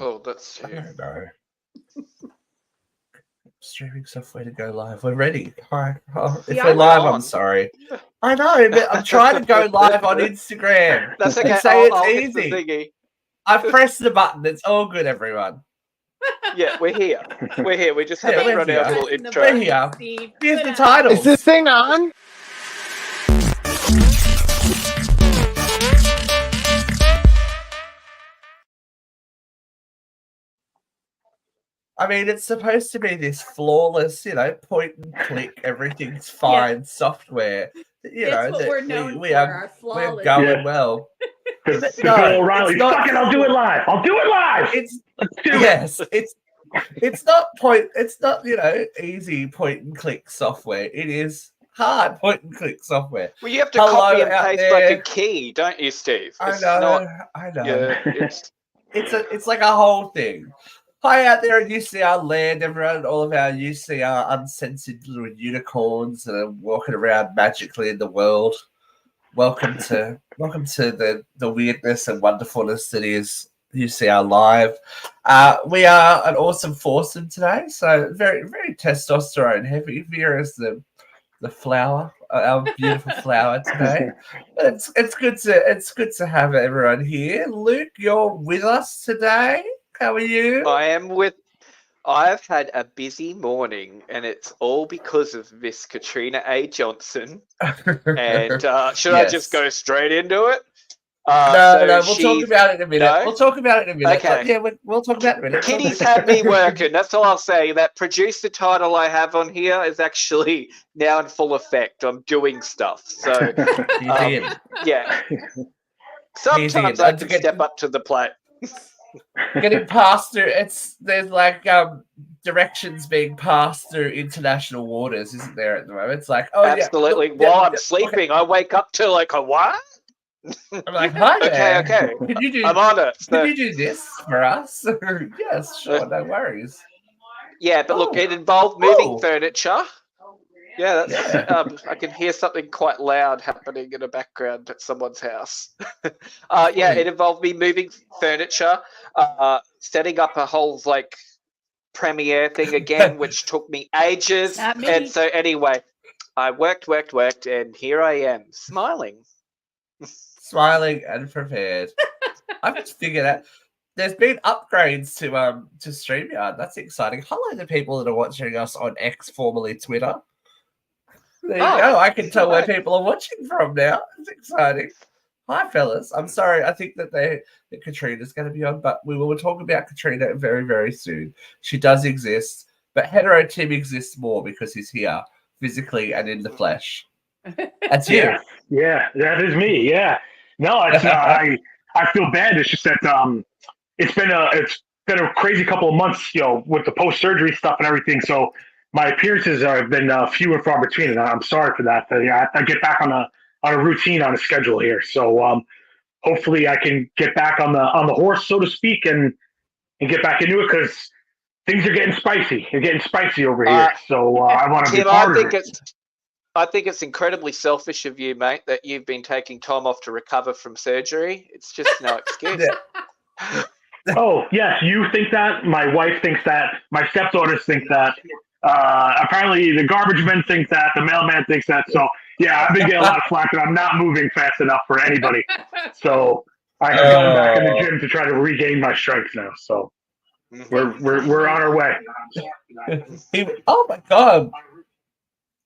Oh, that's I true. don't know. Streaming software to go live. We're ready. Hi. Oh, if we're live, I'm sorry. I know, but I'm trying to go live on Instagram. That's okay. And say I'll hit it's the easy. thingy. I've pressed the button. It's all good, everyone. Yeah, we're here. We're here. We just haven't run our little intro. We're here. Here's the title. Is this thing on? I mean, it's supposed to be this flawless, point and click, everything's fine software. That's what we're known for, our flawless. We're going well. Because Bill O'Reilly, fuck it, I'll do it live. I'll do it live. It's not easy point and click software. It is hard point and click software. Well, you have to copy and paste like a key, don't you, Steve? I know. Yeah, it's like a whole thing. Hi out there in UCR land, everyone, all of our UCR uncensored little unicorns that are walking around magically in the world. Welcome to the weirdness and wonderfulness that is UCR Live. We are an awesome foursome today, so very, very testosterone heavy. Vera's the flower, our beautiful flower today. It's good to have everyone here. Luke, you're with us today. How are you? I've had a busy morning, and it's all because of Miss Katrina A. Johnson. And should I just go straight into it? No, we'll talk about it in a minute. No? We'll talk about it in a minute. Okay. Yeah, we'll talk about it in a minute. Kitty's had me working. That's all I'll say. That producer title I have on here is actually now in full effect. I'm doing stuff. So, yeah. Sometimes I can step up to the plate. Getting passed through, there's like directions being passed through international waters, isn't there, at the moment? It's like, absolutely. While I'm sleeping, I wake up to like a what? I'm like, hi there. Okay. I'm on it. Can you do this for us? Yes, sure, no worries. Yeah, but look, it involved moving furniture. Yeah, that's. I can hear something quite loud happening in the background at someone's house. It involved me moving furniture, setting up a whole premiere thing again, which took me ages. And so anyway, I worked, and here I am, smiling. Smiling and prepared. I've just figured out there's been upgrades to StreamYard. That's exciting. Hello to people that are watching us on X, formerly Twitter. There you go. I can tell where people are watching from now. It's exciting. Hi, fellas. I'm sorry. I think that Katrina's going to be on, but we will talk about Katrina very, very soon. She does exist, but Hetero Tim exists more because he's here physically and in the flesh. That's you. Yeah, that is me. Yeah. No, it's I feel bad. It's just that it's been a crazy couple of months, with the post-surgery stuff and everything. So my appearances have been few and far between, and I'm sorry for that. I get back on a routine, on a schedule here. So hopefully I can get back on the horse, so to speak, and get back into it, because things are getting spicy. They're getting spicy over here. So I want to be part of it. I think it's incredibly selfish of you, mate, that you've been taking time off to recover from surgery. It's just no excuse. Oh, yes, you think that. My wife thinks that. My stepdaughters think that. Apparently the garbage men think that. The mailman thinks that. So, yeah, I've been getting a lot of flack, and I'm not moving fast enough for anybody. So I have gone back in the gym to try to regain my strength now. So we're on our way. Oh, my God.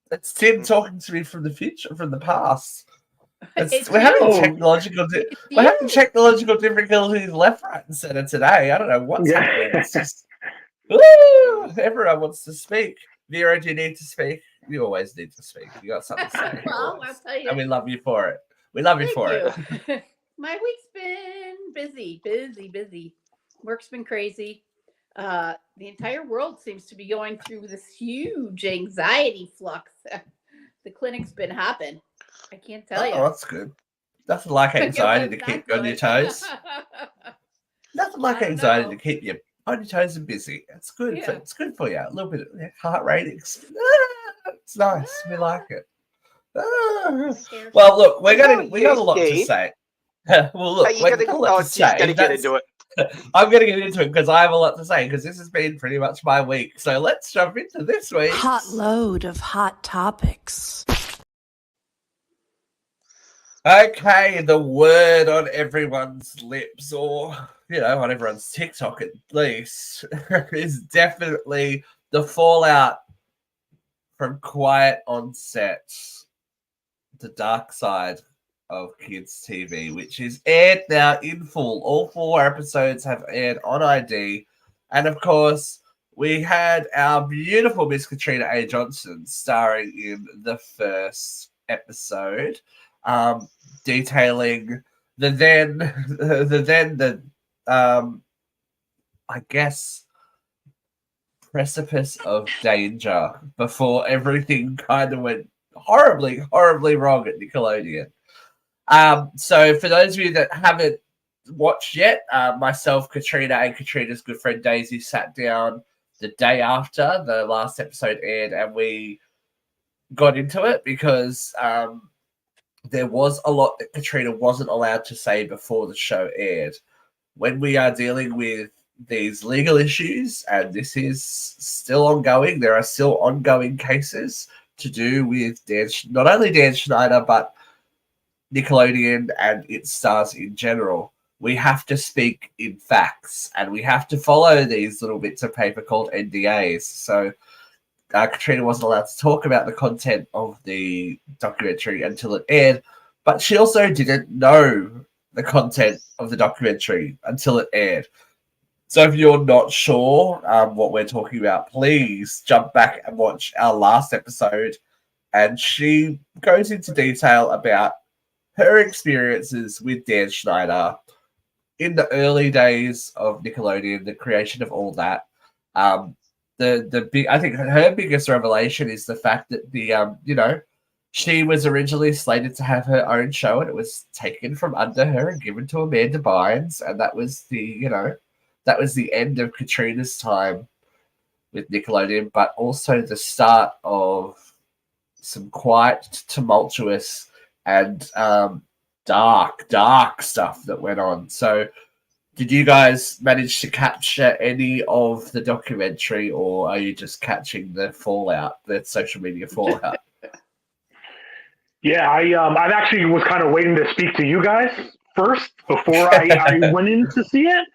It's Tim talking to me from the future, from the past. We're having technological difficulties left, right, and center today. I don't know what's happening. It's just, everyone wants to speak. Vera, do you need to speak? You always need to speak. You got something to say. Well, I'll tell you. And we love you for it. We love you for it. My week's been busy. Work's been crazy. The entire world seems to be going through this huge anxiety flux. The clinic's been hopping. I can't tell you. Oh, that's good. Nothing like anxiety to keep you on your toes. Nothing like anxiety to keep you on your toes and busy. It's good. Yeah. It's good for you. A little bit of heart rate. It's nice. We like it. Well, look, we got a lot to say. Well, look, we're going to get into it. I'm going to get into it because I have a lot to say because this has been pretty much my week. So let's jump into this week. Hot load of hot topics. Okay, the word on everyone's lips, or, on everyone's TikTok at least, is definitely the fallout from Quiet on Set, the dark side of kids' TV, which is aired now in full. All 4 episodes have aired on ID. And of course, we had our beautiful Miss Katrina A. Johnson starring in the first episode, detailing the I guess, precipice of danger before everything kind of went horribly, horribly wrong at Nickelodeon. So for those of you that haven't watched yet, myself, Katrina, and Katrina's good friend Daisy sat down the day after the last episode aired, and we got into it because there was a lot that Katrina wasn't allowed to say before the show aired. When we are dealing with these legal issues, and this is still ongoing, there are still ongoing cases to do with not only Dan Schneider, but Nickelodeon and its stars in general. We have to speak in facts, and we have to follow these little bits of paper called NDAs. So Katrina wasn't allowed to talk about the content of the documentary until it aired, but she also didn't know the content of the documentary until it aired. So if you're not sure what we're talking about, please jump back and watch our last episode. And she goes into detail about her experiences with Dan Schneider in the early days of Nickelodeon, the creation of all that. I think her biggest revelation is the fact that she was originally slated to have her own show, and it was taken from under her and given to Amanda Bynes, and that was the end of Katrina's time with Nickelodeon, but also the start of some quite tumultuous and dark stuff that went on. So did you guys manage to capture any of the documentary, or are you just catching the fallout, the social media fallout? Yeah, I actually was kind of waiting to speak to you guys first before I went in to see it.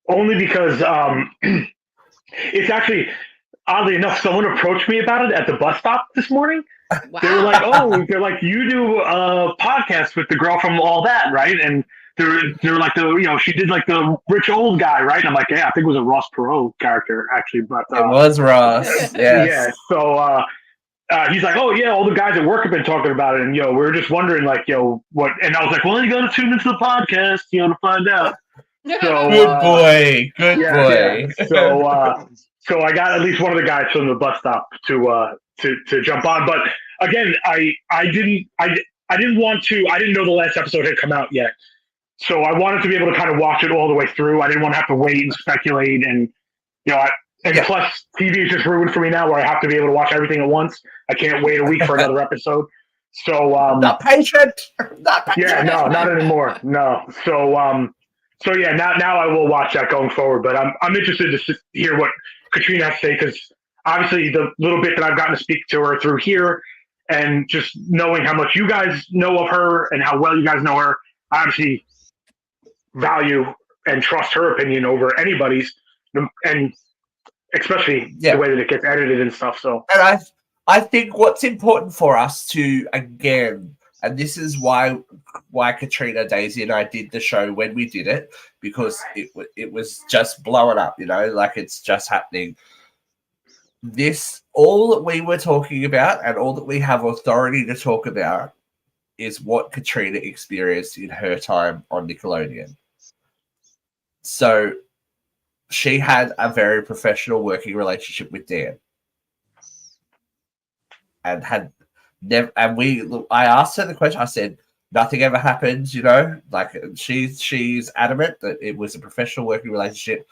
Only because it's actually, oddly enough, someone approached me about it at the bus stop this morning. Wow. They're like, you do a podcast with the girl from All That, right? And they're like she did like the rich old guy, right? And I'm like, yeah, I think it was a Ross Perot character actually, but it was Ross. Yes. Yeah. So he's like, oh yeah, all the guys at work have been talking about it, and we were just wondering like, what? And I was like, well, you got to tune into the podcast, to find out. So, good boy. Yeah. So I got at least one of the guys from the bus stop to jump on. But again, I didn't know the last episode had come out yet. So I wanted to be able to kind of watch it all the way through. I didn't want to have to wait and speculate, and plus TV is just ruined for me now, where I have to be able to watch everything at once. I can't wait a week for another episode. So not patient. Yeah, no, not anymore. No. So yeah, now I will watch that going forward. But I'm interested to hear what Katrina has to say, because obviously the little bit that I've gotten to speak to her through here, and just knowing how much you guys know of her and how well you guys know her, I obviously value and trust her opinion over anybody's, and especially the way that it gets edited and stuff. So, and I think what's important for us to, again, and this is why Katrina, Daisy, and I did the show when we did it, because it was just blowing up, like it's just happening. All that we were talking about and all that we have authority to talk about is what Katrina experienced in her time on Nickelodeon. So she had a very professional working relationship with Dan, and I asked her the question. I said, nothing ever happens, like she's adamant that it was a professional working relationship.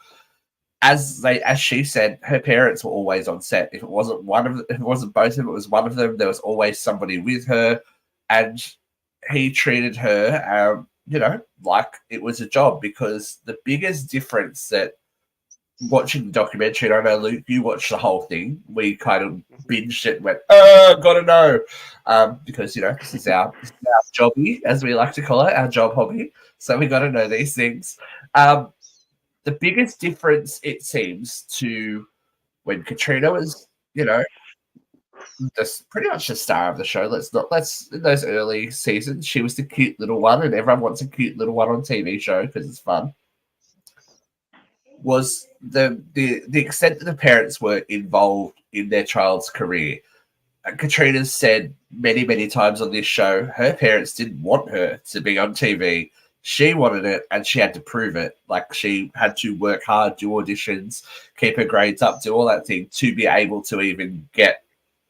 As she said, her parents were always on set. If it wasn't both of them, it was one of them. There was always somebody with her, and he treated her like it was a job, because the biggest difference that watching the documentary, and I know, Luke, you watched the whole thing. We kind of binged it and went, gotta know. Because, this is our jobby, as we like to call it, our job hobby. So we got to know these things. The biggest difference, it seems, to when Katrina was, pretty much the star of the show. In those early seasons, she was the cute little one, and everyone wants a cute little one on TV show because it's fun. Was the extent that the parents were involved in their child's career. Katrina's said many times on this show, her parents didn't want her to be on TV. She wanted it, and she had to prove it. Like, she had to work hard, do auditions, keep her grades up, do all that thing to be able to even get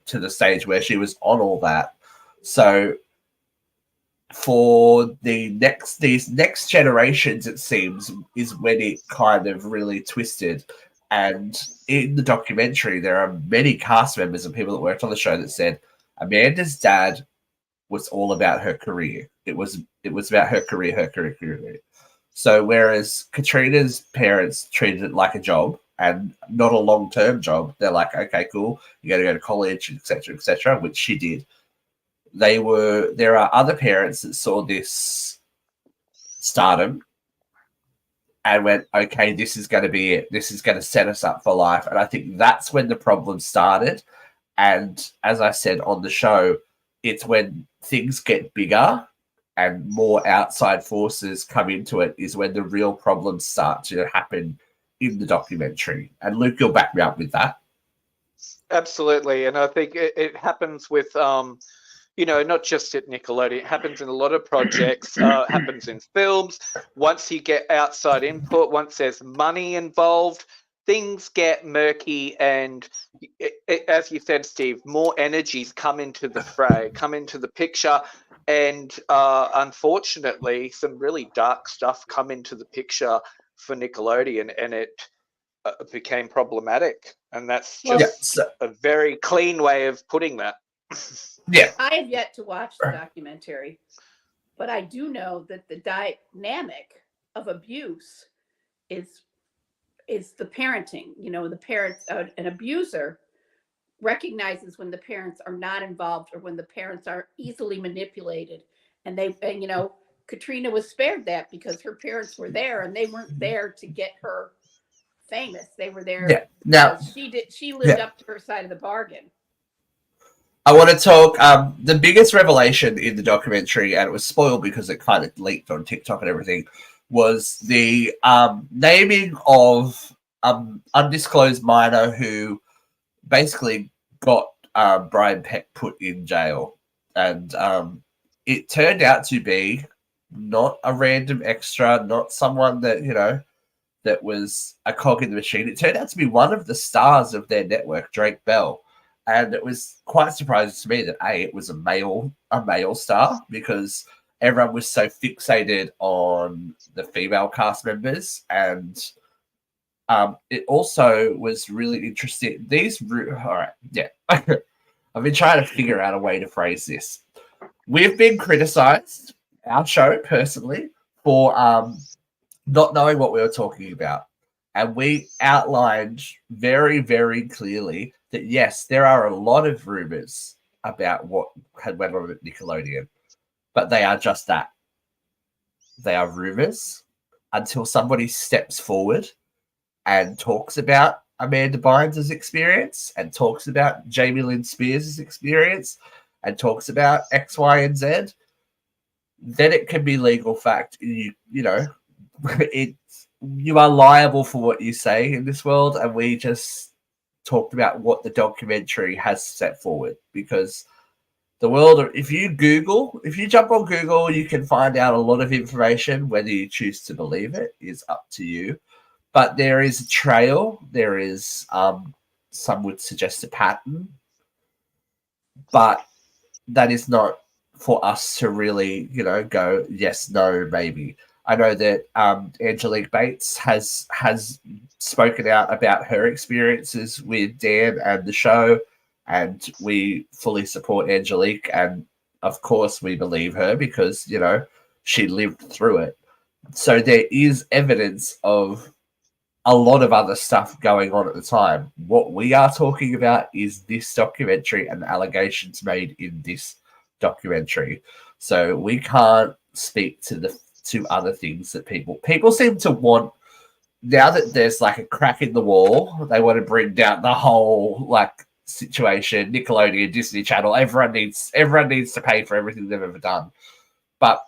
to the stage where she was on all that. So for these next generations, it seems, is when it kind of really twisted. And in the documentary, there are many cast members and people that worked on the show that said Amanda's dad was all about her career. It was about her career. So whereas Katrina's parents treated it like a job and not a long-term job, they're like, okay, cool, you got to go to college, etc., which she did. There are other parents that saw this stardom and went, okay, this is going to be it. This is going to set us up for life. And I think that's when the problem started. And as I said on the show, it's when things get bigger and more outside forces come into it is when the real problems start to happen in the documentary. And Luke, you'll back me up with that. Absolutely. And I think it happens with, not just at Nickelodeon. It happens in a lot of projects, happens in films. Once you get outside input, once there's money involved, things get murky, and as you said, Steve, more energies come into the fray, come into the picture, and unfortunately, some really dark stuff come into the picture for Nickelodeon, and it became problematic. And that's just a very clean way of putting that. Yeah, I have yet to watch the documentary, but I do know that the dynamic of abuse is the parenting. The parents, an abuser recognizes when the parents are not involved or when the parents are easily manipulated. And Katrina was spared that because her parents were there, and they weren't there to get her famous. They were there. Yeah. Now she lived up to her side of the bargain. I want to talk. The biggest revelation in the documentary, and it was spoiled because it kind of leaked on TikTok and everything, was the naming of undisclosed minor who basically got Brian Peck put in jail. And it turned out to be not a random extra, not someone that, that was a cog in the machine. It turned out to be one of the stars of their network, Drake Bell. And it was quite surprising to me that it was a male star, because everyone was so fixated on the female cast members. And it also was really interesting. All right, yeah. I've been trying to figure out a way to phrase this. We've been criticized, our show personally, for not knowing what we were talking about. And we outlined very, very clearly that, yes, there are a lot of rumors about what had went on at Nickelodeon, but they are just that. They are rumors until somebody steps forward and talks about Amanda Bynes' experience, and talks about Jamie Lynn Spears' experience, and talks about X, Y, and Z. Then it can be legal fact. You are liable for what you say in this world, and we just talked about what the documentary has set forward, because the world, if you jump on Google, you can find out a lot of information. Whether you choose to believe it is up to you. But there is a trail. There is, some would suggest, a pattern. But that is not for us to really, go yes, no, maybe. I know that Angelique Bates has spoken out about her experiences with Dan and the show, and we fully support Angelique. And of course, we believe her because, she lived through it. So there is evidence of a lot of other stuff going on at the time. What we are talking about is this documentary and the allegations made in this documentary. So we can't speak to the two other things that people seem to want. Now that there's like a crack in the wall, they want to bring down the whole like situation. Nickelodeon, Disney Channel, everyone needs to pay for everything they've ever done. But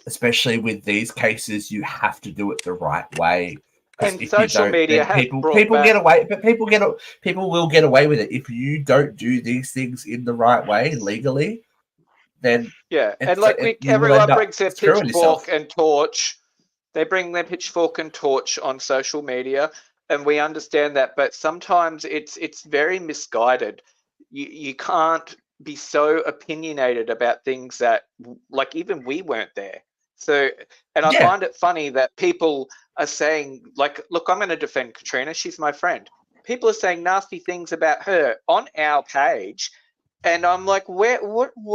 especially with these cases, you have to do it the right way. And If social you don't, media has people brought back... get away, but people will get away with it if you don't do these things in the right way legally. Then Yeah, and like everyone brings their pitchfork and torch. They bring their pitchfork and torch on social media, and we understand that. But sometimes it's very misguided. You can't be so opinionated about things that, like, even we weren't there. So, and I find it funny that people are saying, like, look, I'm going to defend Katrina. She's my friend. People are saying nasty things about her on our page. And I'm like, what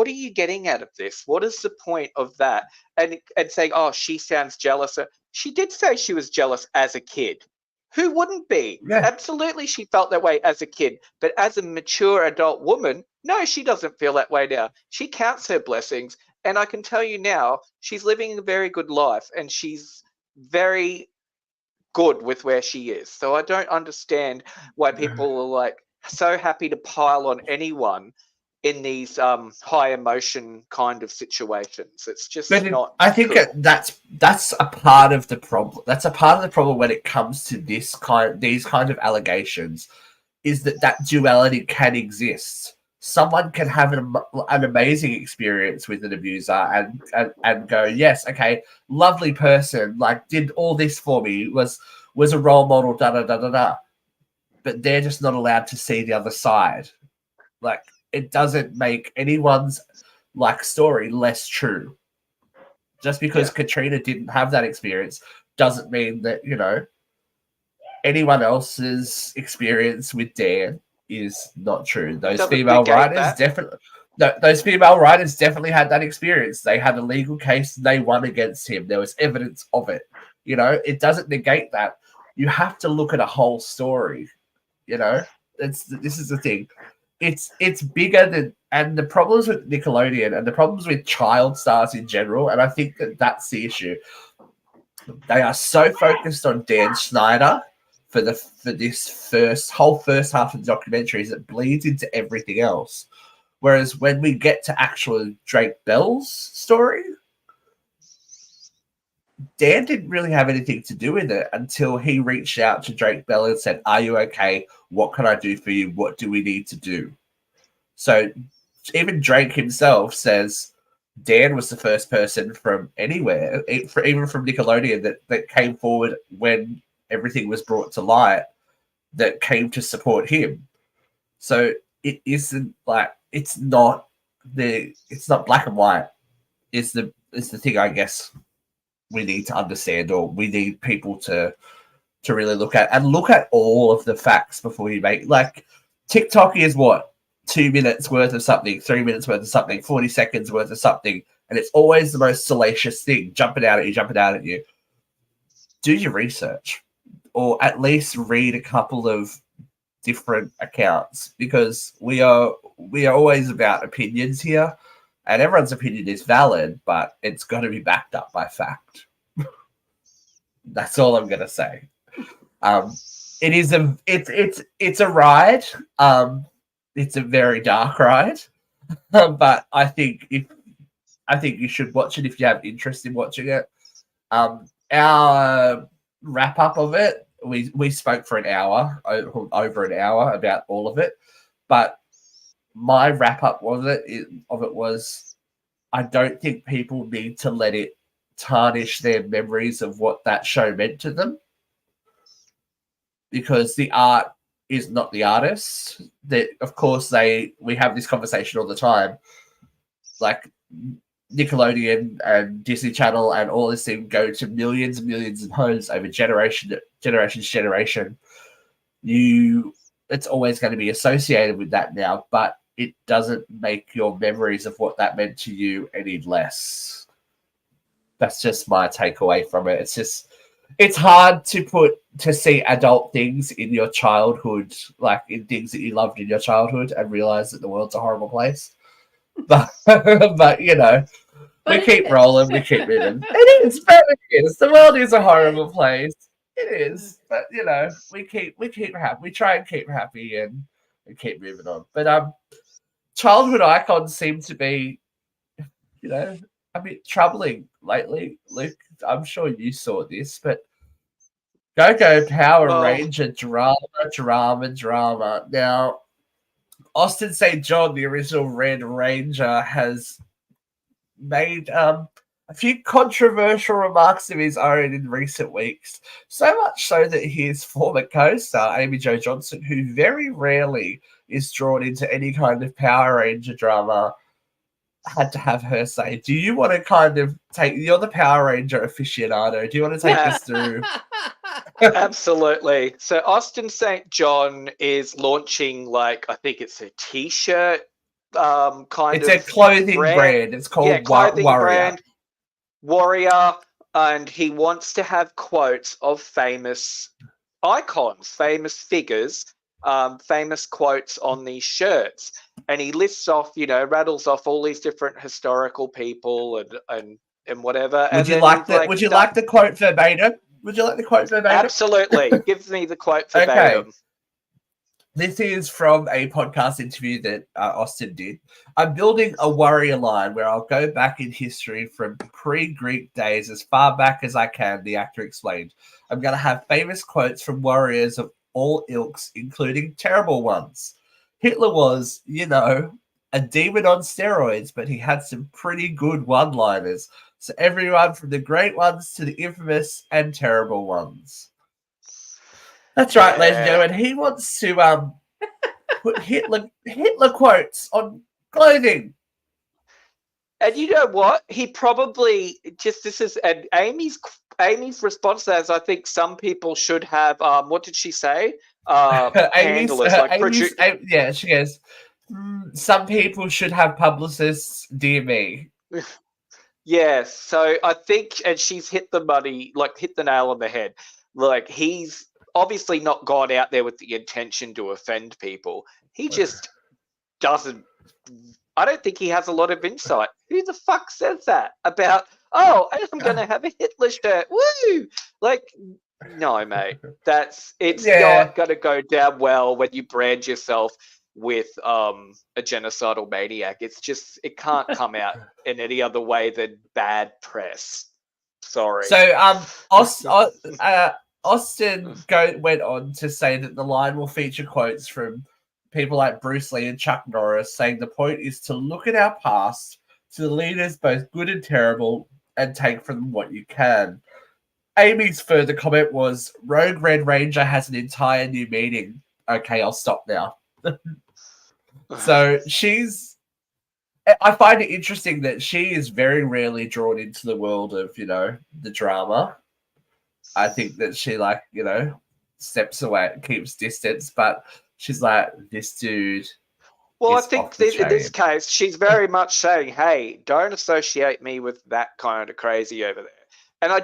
are you getting out of this? What is the point of that? And saying, oh, she sounds jealous. She did say she was jealous as a kid. Who wouldn't be? Yeah. Absolutely, she felt that way as a kid. But as a mature adult woman, no, she doesn't feel that way now. She counts her blessings. And I can tell you now, she's living a very good life. And she's very good with where she is. So I don't understand why people are like so happy to pile on anyone in these high emotion kind of situations. It's just not. I think cool. that's a part of the problem. That's a part of the problem when it comes to these kind of allegations, is that duality can exist. Someone can have an amazing experience with an abuser and go, yes, okay, lovely person, like did all this for me, was a role model, da da da da da. But they're just not allowed to see the other side. Like, it doesn't make anyone's like story less true. Just because Katrina didn't have that experience doesn't mean that, you know, anyone else's experience with Dan is not true. Those female writers definitely had that experience. They had a legal case, they won against him. There was evidence of it. You know, it doesn't negate that. You have to look at a whole story. You know, this is the thing. It's bigger than, and the problems with Nickelodeon and the problems with child stars in general, and I think that's the issue. They are so focused on Dan Schneider for this whole first half of the documentaries that bleeds into everything else. Whereas when we get to actual Drake Bell's story, Dan didn't really have anything to do with it until he reached out to Drake Bell and said, "Are you okay? What can I do for you? What do we need to do?" So even Drake himself says Dan was the first person from anywhere, even from Nickelodeon, that came forward when everything was brought to light, that came to support him. So it isn't like it's not black and white. Is the thing, I guess, we need to understand, or we need people to really look at all of the facts before you make, like, TikTok is what, 2 minutes worth of something, 3 minutes worth of something, 40 seconds worth of something, and it's always the most salacious thing jumping out at you. Do your research, or at least read a couple of different accounts, because we are always about opinions here, and everyone's opinion is valid, but it's got to be backed up by fact. That's all I'm gonna say. It's a ride. It's a very dark ride, but I think you should watch it if you have interest in watching it. Our wrap up of it, we spoke for an hour, over an hour, about all of it, but my wrap up of it was, I don't think people need to let it tarnish their memories of what that show meant to them, because the art is not the artists. That, of course, we have this conversation all the time. Like, Nickelodeon and Disney Channel and all this thing go to millions and millions of homes over generation. It's always going to be associated with that now, but it doesn't make your memories of what that meant to you any less. That's just my takeaway from it. It's hard to see adult things in your childhood, like in things that you loved in your childhood, and realize that the world's a horrible place. But you know, But we it keep is. rolling, we keep moving. It is, but it is. The world is a horrible place. It is, but you know, we keep happy. We try and keep happy and keep moving on. But childhood icons seem to be, you know, a bit troubling lately. Luke, I'm sure you saw this, but Go-Go Power Oh. Ranger drama. Now, Austin St. John, the original Red Ranger, has made a few controversial remarks of his own in recent weeks. So much so that his former co-star, Amy Jo Johnson, who very rarely is drawn into any kind of Power Ranger drama, had to have her say. Do you want to kind of you're the Power Ranger aficionado. Do you want to take us through? Absolutely. So Austin St. John is launching, like, I think it's a t-shirt It's a clothing brand. It's called clothing Warrior. brand, Warrior, and he wants to have quotes of famous icons, famous figures, famous quotes on these shirts. And he lists off, rattles off all these different historical people and whatever. Would you like the quote verbatim? Would you like the quote verbatim? Absolutely. Give me the quote verbatim. Okay. This is from a podcast interview that Austin did. I'm building a warrior line where I'll go back in history from pre-Greek days as far back as I can, the actor explained. I'm going to have famous quotes from warriors of all ilks, including terrible ones. Hitler was, a demon on steroids, but he had some pretty good one-liners. So everyone from the great ones to the infamous and terrible ones. That's right, ladies and gentlemen. He wants to put Hitler quotes on clothing. And you know what? He probably and Amy's response to that is, I think some people should have what did she say? Handlers, she goes, some people should have publicists, dear me. Yes, so I think, and she's hit the nail on the head. Like, he's obviously not gone out there with the intention to offend people. He just doesn't. I don't think he has a lot of insight. Who the fuck says that about, I'm going to have a Hitler shirt? Woo! Like, no, mate. It's not going to go down well when you brand yourself with a genocidal maniac. It can't come out in any other way than bad press. Sorry. So Austin went on to say that the line will feature quotes from people like Bruce Lee and Chuck Norris, saying the point is to look at our past, to the leaders both good and terrible, and take from them what you can. Amy's further comment was, Rogue Red Ranger has an entire new meaning. Okay, I'll stop now. So I find it interesting that she is very rarely drawn into the world of, the drama. I think that she steps away, keeps distance, but she's like, this dude. Well, I think in this case, she's very much saying, hey, don't associate me with that kind of crazy over there. And I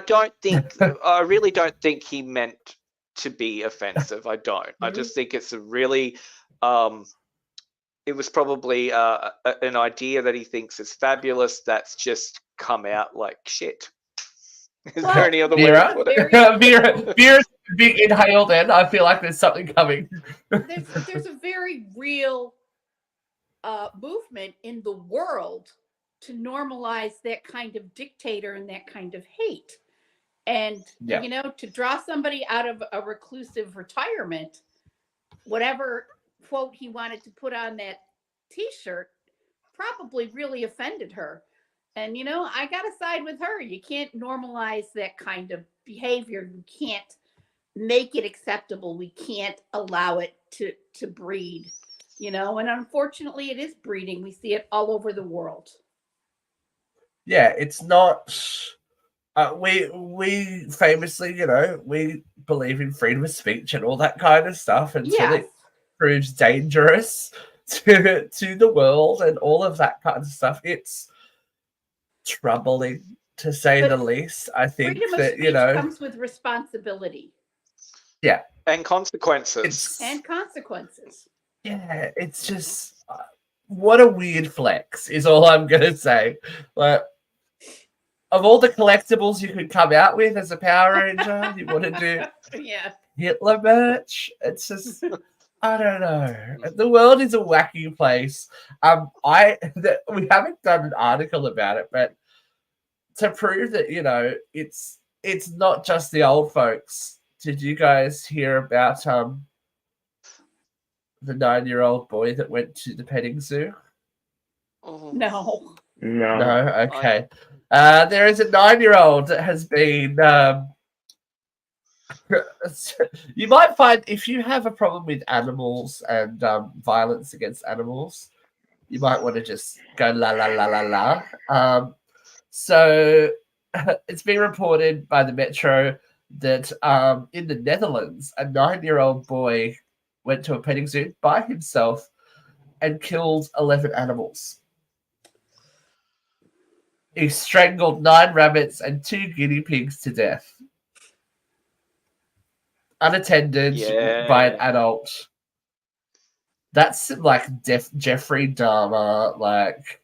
really don't think he meant to be offensive. I don't. I just think it's a really, it was probably an idea that he thinks is fabulous that's just come out like shit. Is there any other way to put it? Vera's big inhale then. I feel like there's something coming. There's a very real movement in the world to normalize that kind of dictator and that kind of hate. And, to draw somebody out of a reclusive retirement, whatever quote he wanted to put on that t-shirt probably really offended her. And, I got to side with her. You can't normalize that kind of behavior. You can't make it acceptable. We can't allow it to breed, and unfortunately it is breeding. We see it all over the world. Yeah, it's not... we famously, we believe in freedom of speech and all that kind of stuff until it proves dangerous to the world and all of that kind of stuff. It's troubling. to say But the least. I think freedom of that, speech comes with responsibility And consequences. it's consequences. yeah, it's just what a weird flex is all I'm gonna say. Like, of all the collectibles you could come out with as a Power Ranger, you want to do Yeah. Hitler merch? It's just I don't know. The world is a wacky place. We haven't done an article about it, but to prove that it's not just the old folks. Did you guys hear about the 9-year-old boy that went to the petting zoo? Oh. No. No. Okay. There is a 9-year-old that has been. You might find if you have a problem with animals and violence against animals, you might want to just go la la la la la. So it's been reported by the Metro that in the Netherlands, a 9-year-old boy went to a petting zoo by himself and killed 11 animals. He strangled 9 rabbits and 2 guinea pigs to death. Unattended by an adult. That's like Jeffrey Dahmer, like.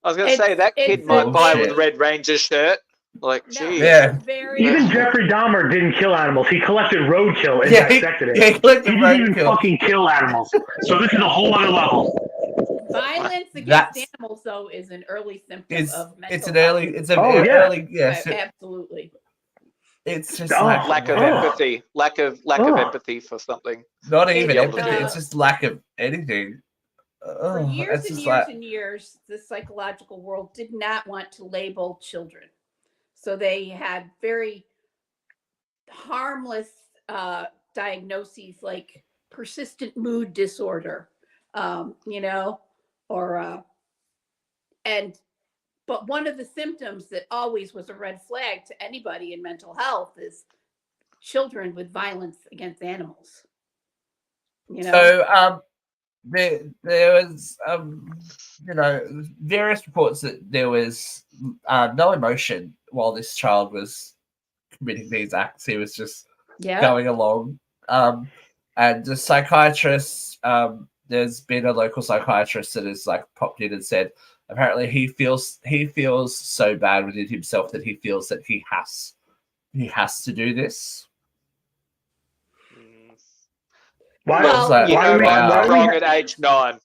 I was going to say, that kid might buy with a Red Ranger shirt. Like, geez. Yeah. Even Jeffrey Dahmer didn't kill animals. He collected roadkill and dissected it. Yeah, he collected He didn't even fucking kill animals. So this is a whole other level. Violence against animals, though, is an early symptom of mental early, yes. Absolutely. It's just lack of empathy. Lack of empathy for something. Not even empathy, it's just lack of anything. For years and years and years, the psychological world did not want to label children. So they had very harmless diagnoses like persistent mood disorder, but one of the symptoms that always was a red flag to anybody in mental health is children with violence against animals. So there was various reports that there was no emotion while this child was committing these acts. He was just going along. And the psychiatrist, there's been a local psychiatrist that has like popped in and said apparently he feels so bad within himself that he feels that he has to do this. Why wrong at age 9?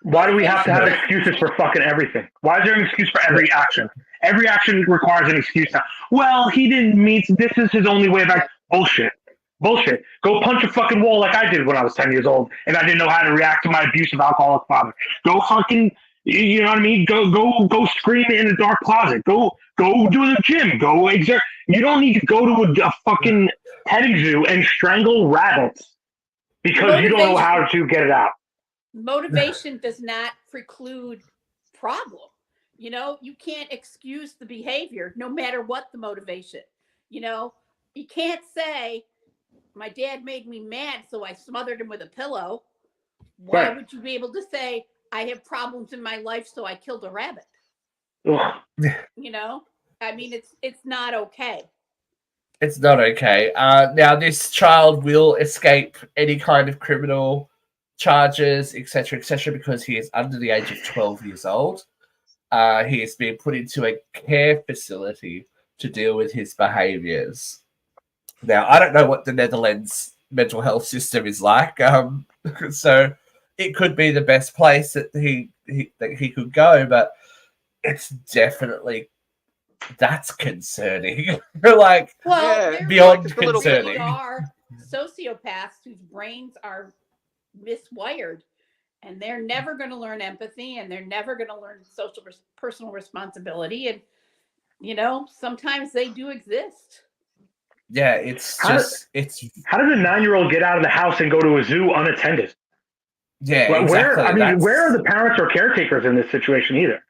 Why do we have to have excuses for fucking everything? Why is there an excuse for every action? Every action requires an excuse now. Well, he didn't mean this is his only way of acting. Bullshit. Go punch a fucking wall like I did when I was 10 years old and I didn't know how to react to my abusive alcoholic father. Go fucking, you know what I mean? Go scream in a dark closet. Go do the gym. Go exert. You don't need to go to a fucking petting zoo and strangle rabbits because you don't know how to get it out. Motivation does not preclude problem. You can't excuse the behavior no matter what the motivation. You can't say, my dad made me mad, so I smothered him with a pillow. Why would you be able to say, I have problems in my life, so I killed a rabbit? I mean, it's not okay. It's not okay. Now, this child will escape any kind of criminal charges, etc., because he is under the age of 12 years old. He has been put into a care facility to deal with his behaviors. Now, I don't know what the Netherlands mental health system is like, so it could be the best place that he could go, but it's definitely that's concerning. Beyond concerning. There are sociopaths whose brains are miswired, and they're never going to learn empathy, and they're never going to learn personal responsibility, and sometimes they do exist. Yeah, how does a 9-year-old get out of the house and go to a zoo unattended? Yeah, exactly. Where are the parents or caretakers in this situation either?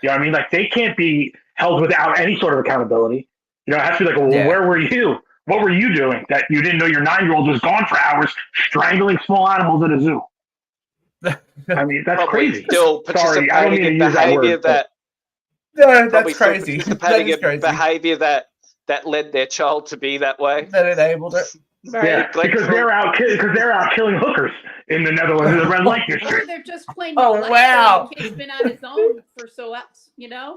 You know what I mean? Like, they can't be held without any sort of accountability. It has to be like, where were you? What were you doing that you didn't know your 9-year-old was gone for hours strangling small animals at a zoo? I mean, that's crazy. Still participating in behavior No, Probably that's crazy. That participating is in crazy. behaviour that led their child to be that way. That enabled it. Right. Yeah, because they're out killing hookers in the Netherlands, in the red light Or district. they're just plain Oh, neglectful. wow. The kid's been on his own for you know?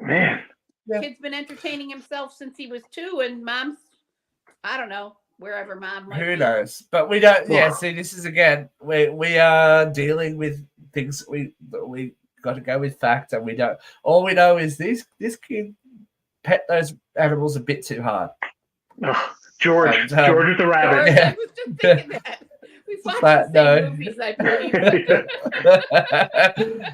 Man, Yeah. Kid's been entertaining himself since he was 2, and mom's, I don't know, wherever mom might Who be. knows? But we don't. Yeah. Wow. See, this is again. We are dealing with things. We got to go with fact, and we don't. All we know is this kid pet those animals a bit too hard. Ugh, George And, George with the rabbit. George, Yeah. I was just thinking that. We've watched But the same no. movies, I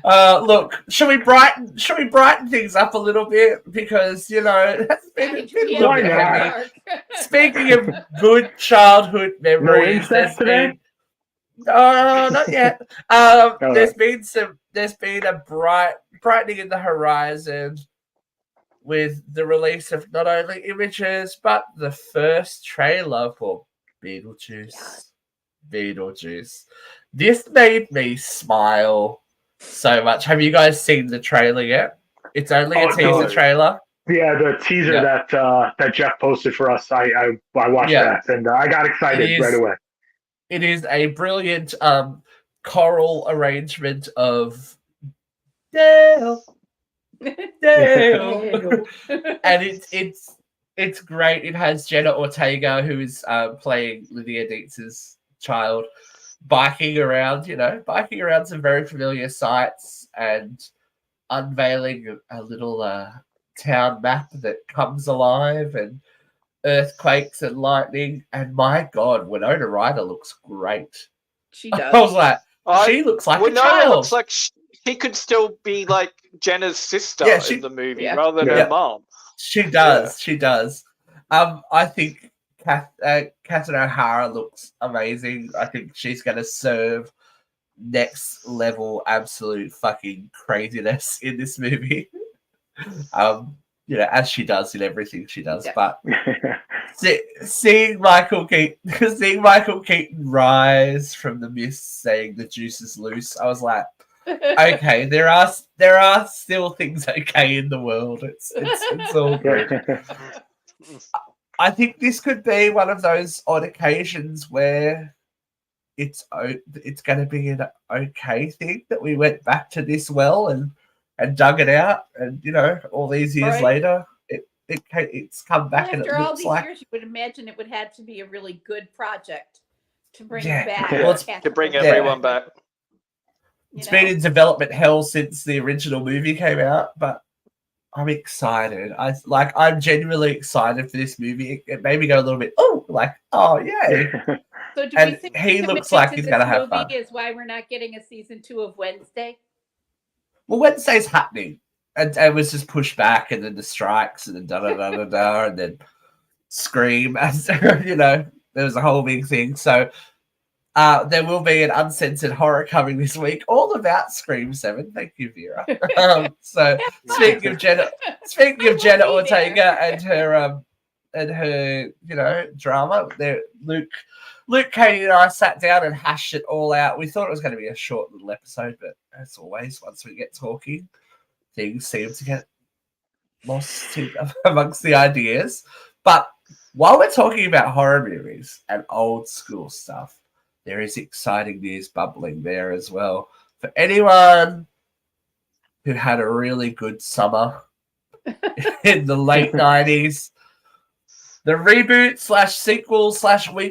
believe. Look, should we brighten things up a little bit, because it's been a little Why bit not? heavy. Speaking of good childhood No memories, incest today? not yet. Right. There's been a brightening in the horizon with the release of not only images but the first trailer for Beetlejuice. This made me smile so much. Have you guys seen the trailer yet? It's only a teaser no. trailer. Yeah, the teaser that Jeff posted for us, I watched that, and I got excited right away. It is a brilliant choral arrangement of Dale, Dale, and it's great. It has Jenna Ortega, who is playing Lydia Dietz's child, biking around some very familiar sights and unveiling a little town map that comes alive, and earthquakes and lightning. And my God, Winona Ryder looks great. She does. I was like, she looks like a Winona child. looks like she could still be like Jenna's sister in the movie rather than her mom. She does. She does. I think Catherine O'Hara looks amazing. I think she's going to serve next level absolute fucking craziness in this movie. As she does in everything she does. Yeah. But seeing Michael Keaton rise from the mist, saying the juice is loose, I was like, okay, there are still things okay in the world. It's all good. I think this could be one of those odd occasions where it's going to be an okay thing that we went back to this well and dug it out, and all these years later, it's come back, and it after all looks these like years, you would imagine it would have to be a really good project to bring Yeah. it back. Well, To bring everyone back. it's been in development hell since the original movie came out, but I'm excited. I'm genuinely excited for this movie. It made me go a little bit, yay. So do And we think he the looks commitment like to he's this gonna have movie fun. is why we're not getting a season 2 of Wednesday? Well, Wednesday's happening, and it was just pushed back, and then the strikes, and then da and then Scream, as there was a whole big thing. So there will be an uncensored horror coming this week, all about Scream 7. Thank you, Vera. So speaking of Jenna Ortega and her drama, Luke, Katie, and I sat down and hashed it all out. We thought it was going to be a short little episode, but as always, once we get talking, things seem to get lost amongst the ideas. But while we're talking about horror movies and old school stuff, there is exciting news bubbling there as well. For anyone who had a really good summer in the late 90s, the reboot / sequel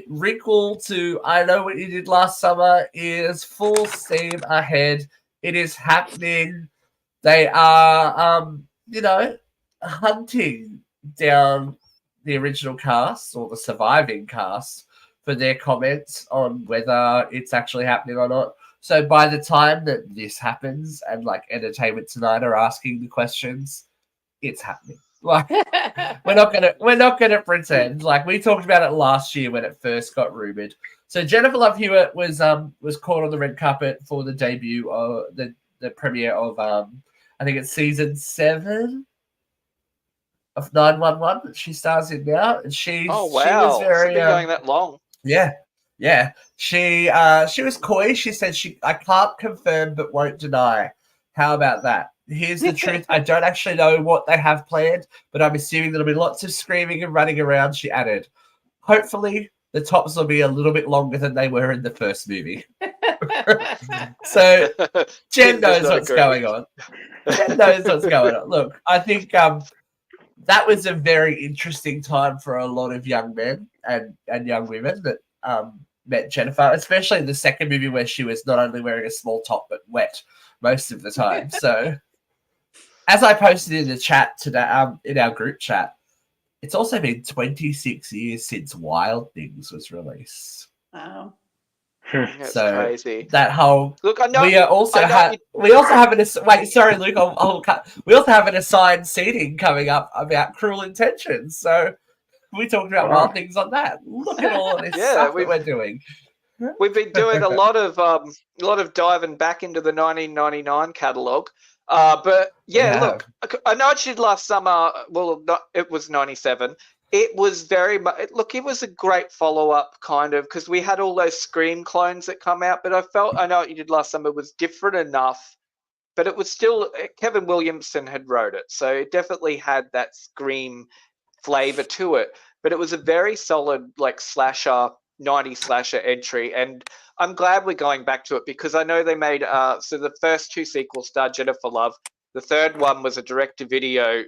/ recall to I Know What You Did Last Summer is full steam ahead. It is happening. They are, hunting down the original cast or the surviving cast for their comments on whether it's actually happening or not. So by the time that this happens and Entertainment Tonight are asking the questions, it's happening. We're not gonna pretend. We talked about it last year when it first got rumored. So Jennifer Love Hewitt was caught on the red carpet for the debut or the premiere of I think it's season 7 of 911 that she stars in now, and she was very it's been going that long. Yeah. She was coy. She said I can't confirm but won't deny. How about that? here's the truth. I don't actually know what they have planned, but I'm assuming there'll be lots of screaming and running around, she added. Hopefully, the tops will be a little bit longer than they were in the first movie. So Jen knows what's going on. Jen knows what's going on. Look, I think that was a very interesting time for a lot of young men and young women that met Jennifer, especially in the second movie where she was not only wearing a small top but wet most of the time. So, as I posted in the chat today, in our group chat, it's also been 26 years since Wild Things was released. Wow. That's So crazy. that whole Look, I know we also have wait, sorry, Luke, I'll cut. We also have an assigned seating coming up about Cruel Intentions. So we talked about Wild Things on that. Look at all of this stuff that we're doing. We've been doing a lot of diving back into the 1999 catalogue. But yeah, look, I know it did last summer. Well, it was 97. It was very much, look, it was a great follow-up kind of, because we had all those Scream clones that come out, but I know what you did last summer was different enough, but it was still, Kevin Williamson had wrote it, so it definitely had that Scream flavor to it, but it was a very solid, like, slasher, 90s slasher entry, and I'm glad we're going back to it, because I know they made, so the first two sequels starred Jennifer Love, the third one was a direct-to-video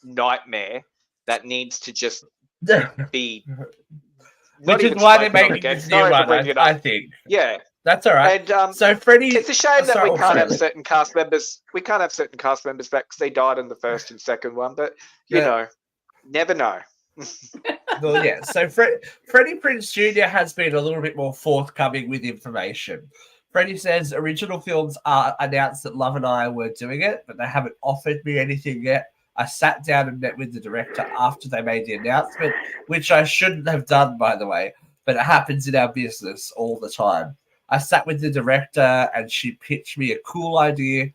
nightmare that needs to just be, which is why they're making this new one, I think. Yeah, that's all right. And so Freddie, it's a shame that we can't have certain cast members. We can't have certain cast members back because they died in the first and second one. But you know, never know. Well, yeah. So Freddie Prinze Jr. has been a little bit more forthcoming with information. Freddie says original films are announced that Love and I were doing it, but they haven't offered me anything yet. I sat down and met with the director after they made the announcement, which I shouldn't have done, by the way, but it happens in our business all the time. I sat with the director and she pitched me a cool idea,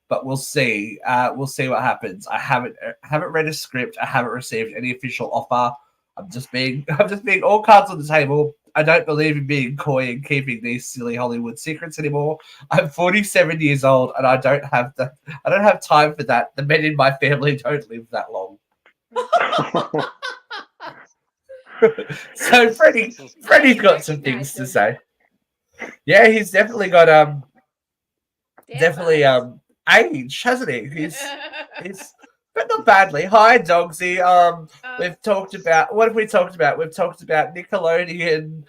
but we'll see. We'll see what happens. I haven't read a script. I haven't received any official offer. I'm just being all cards on the table. I don't believe in being coy and keeping these silly Hollywood secrets anymore. I'm 47 years old and I don't have time for that. The men in my family don't live that long. So Freddie's got some things to say. Yeah, he's definitely got age, hasn't he? He's but not badly. Hi, Dogsy. We've talked about, what have we talked about? We've talked about Nickelodeon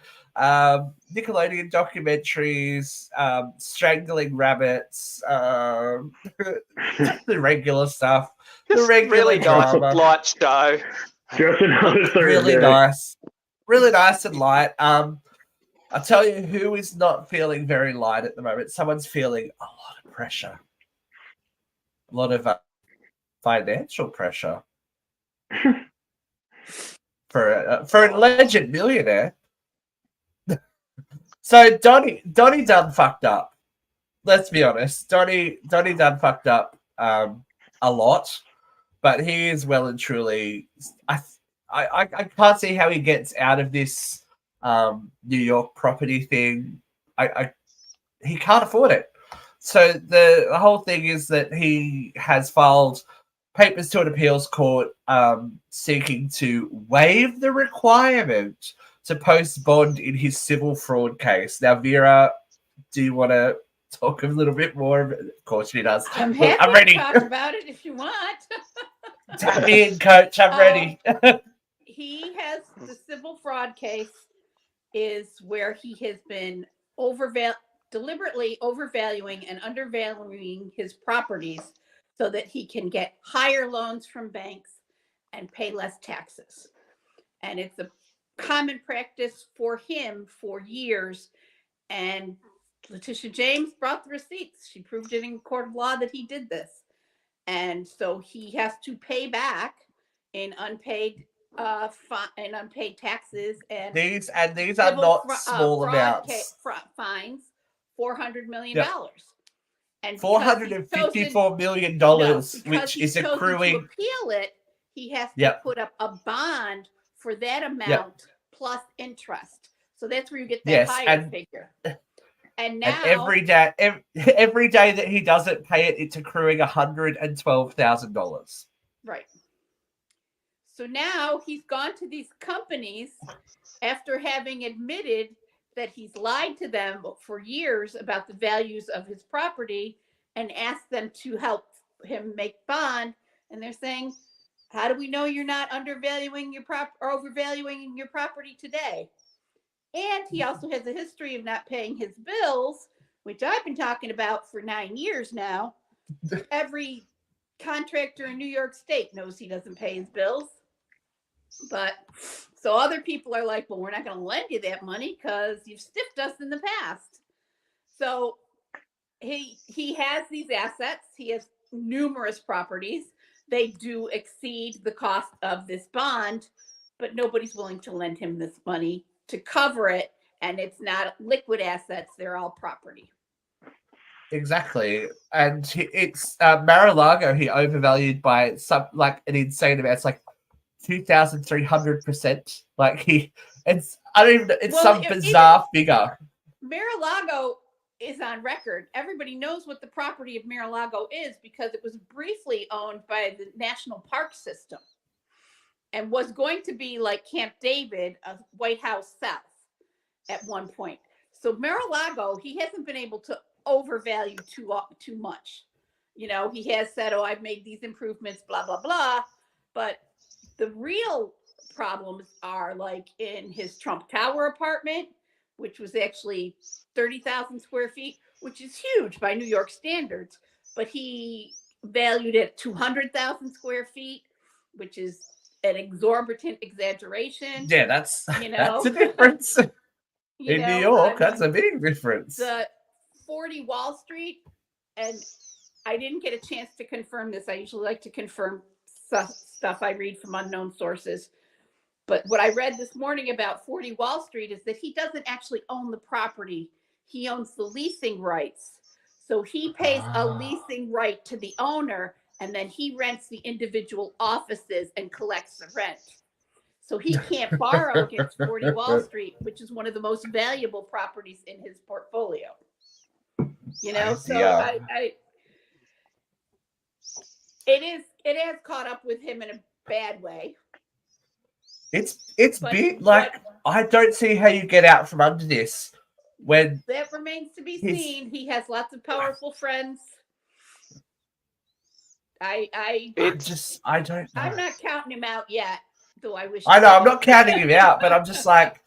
documentaries, strangling rabbits, the regular stuff, the regular really drama. Nice light show. Just another Thursday. Really nice and light. I'll tell you who is not feeling very light at the moment. Someone's feeling a lot of pressure, a lot of financial pressure for an alleged millionaire. So Donnie done fucked up. Let's be honest. Donnie done fucked up a lot, but he is well and truly. I can't see how he gets out of this New York property thing. He can't afford it. So the whole thing is that he has filed papers to an appeals court seeking to waive the requirement to post bond in his civil fraud case. Now, Vera, do you want to talk a little bit more? Of course she does. I'm happy I'm ready. to talk about it if you want. Tap me in, coach. I'm ready. He has the civil fraud case is where he has been deliberately overvaluing and undervaluing his properties so that he can get higher loans from banks and pay less taxes. And it's a common practice for him for years. And Letitia James brought the receipts. She proved it in court of law that he did this. And so he has to pay back in unpaid taxes and these are not small amounts. Fines, $400 million. Yep. And $454 million, which is accruing. To appeal it, he has to put up a bond for that amount plus interest. So that's where you get that higher figure. And And now, every day that he doesn't pay it, it's accruing $112,000. right. So now he's gone to these companies after having admitted that he's lied to them for years about the values of his property and asked them to help him make bond. And they're saying, how do we know you're not undervaluing your or overvaluing your property today? And he also has a history of not paying his bills, which I've been talking about for 9 years now. Every contractor in New York State knows he doesn't pay his bills. But so other people are like, well, we're not going to lend you that money because you've stiffed us in the past. So he has these assets. He has numerous properties. They do exceed the cost of this bond, but nobody's willing to lend him this money to cover it. And it's not liquid assets. They're all property. Exactly. And it's Mar-a-Lago he overvalued by some like an insane amount. It's like 2,300%. Like it's some bizarre figure. Mar-a-Lago is on record. Everybody knows what the property of Mar-a-Lago is because it was briefly owned by the National Park System and was going to be like Camp David, a White House South at one point. So Mar-a-Lago, he hasn't been able to overvalue too much. You know, he has said, oh, I've made these improvements, blah, blah, blah. But the real problems are like in his Trump Tower apartment, which was actually 30,000 square feet, which is huge by New York standards. But he valued it 200,000 square feet, which is an exorbitant exaggeration. Yeah, that's that's a difference. In New York, that's a big difference. The 40 Wall Street, and I didn't get a chance to confirm this. I usually like to confirm stuff I read from unknown sources. But what I read this morning about 40 Wall Street is that he doesn't actually own the property. He owns the leasing rights. So he pays a leasing right to the owner, and then he rents the individual offices and collects the rent. So he can't borrow against 40 Wall Street, which is one of the most valuable properties in his portfolio. It has caught up with him in a bad way. I don't see how you get out from under this. When that remains to be seen. He has lots of powerful friends. I don't know. I'm not counting him out yet, though I wish. I know, I'm not counting him out, but I'm just like,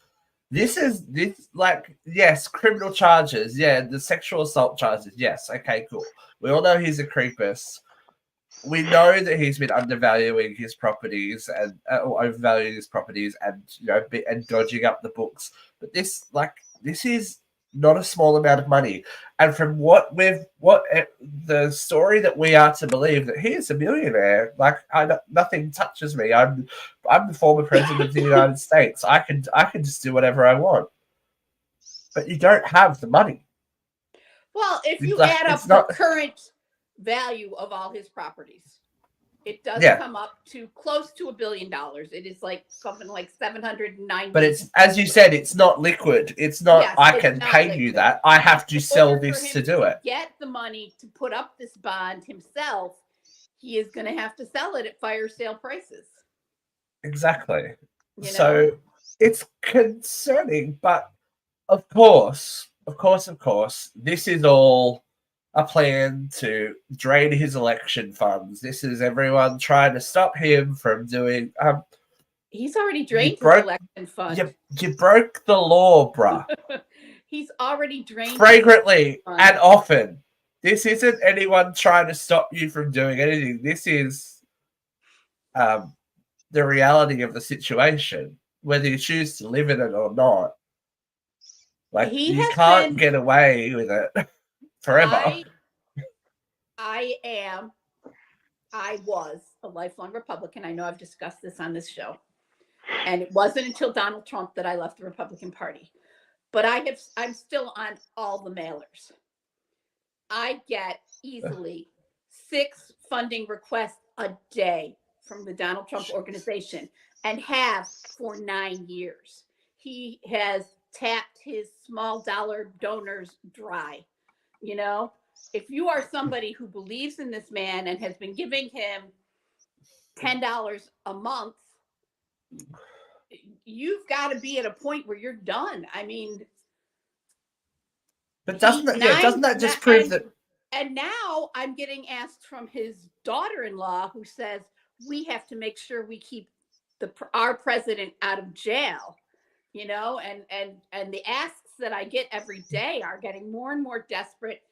yes, criminal charges. Yeah, the sexual assault charges. Yes, okay, cool. We all know he's a creepus. We know that he's been undervaluing his properties and overvaluing his properties, and and dodging up the books. But this is not a small amount of money. And from the story that we are to believe, that he is a millionaire. Like nothing touches me. I'm the former president of the United States. I can just do whatever I want. But you don't have the money. Well, if you add up the current value of all his properties, it does come up to close to $1 billion. It is like something like 790. But it's, as you said, it's not liquid. It's not. Yes, I can pay you that. I have to sell this to do it. Get the money to put up this bond himself. He is going to have to sell it at fire sale prices. Exactly. So it's concerning, but of course, this is all a plan to drain his election funds. This is everyone trying to stop him from doing. He's already drained his election fund. You broke the law, bruh. He's already drained flagrantly and often. This isn't anyone trying to stop you from doing anything. This is the reality of the situation, whether you choose to live in it or not. Like, you can't get away with it forever. I was a lifelong Republican. I know I've discussed this on this show. And it wasn't until Donald Trump that I left the Republican Party. But I'm still on all the mailers. I get easily 6 funding requests a day from the Donald Trump organization, and have for 9 years. He has tapped his small dollar donors dry. You know, if you are somebody who believes in this man and has been giving him $10 a month, you've got to be at a point where you're done. I mean, but doesn't that just prove that? And now I'm getting asked from his daughter-in-law, who says we have to make sure we keep our president out of jail. You know, and the asks that I get every day are getting more and more desperate,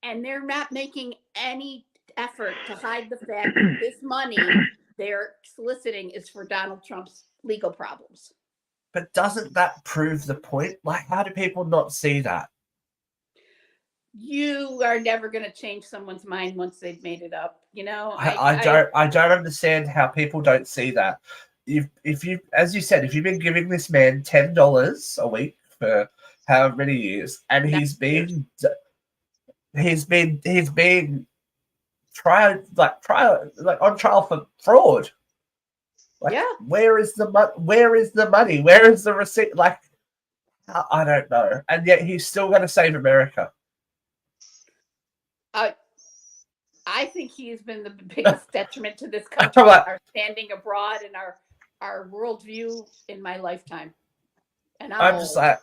and they're not making any effort to hide the fact that this money they're soliciting is for Donald Trump's legal problems. But doesn't that prove the point? Like, how do people not see that? You are never going to change someone's mind once they've made it up. You know, I don't understand how people don't see that. If you, as you said, if you've been giving this man $10 a week for however many years, and he's been tried on trial for fraud. Like, yeah. Where is the money? Where is the receipt? Like, I don't know. And yet he's still going to save America. I think he has been the biggest detriment to this country, our standing abroad, and our worldview in my lifetime. And I'm just like,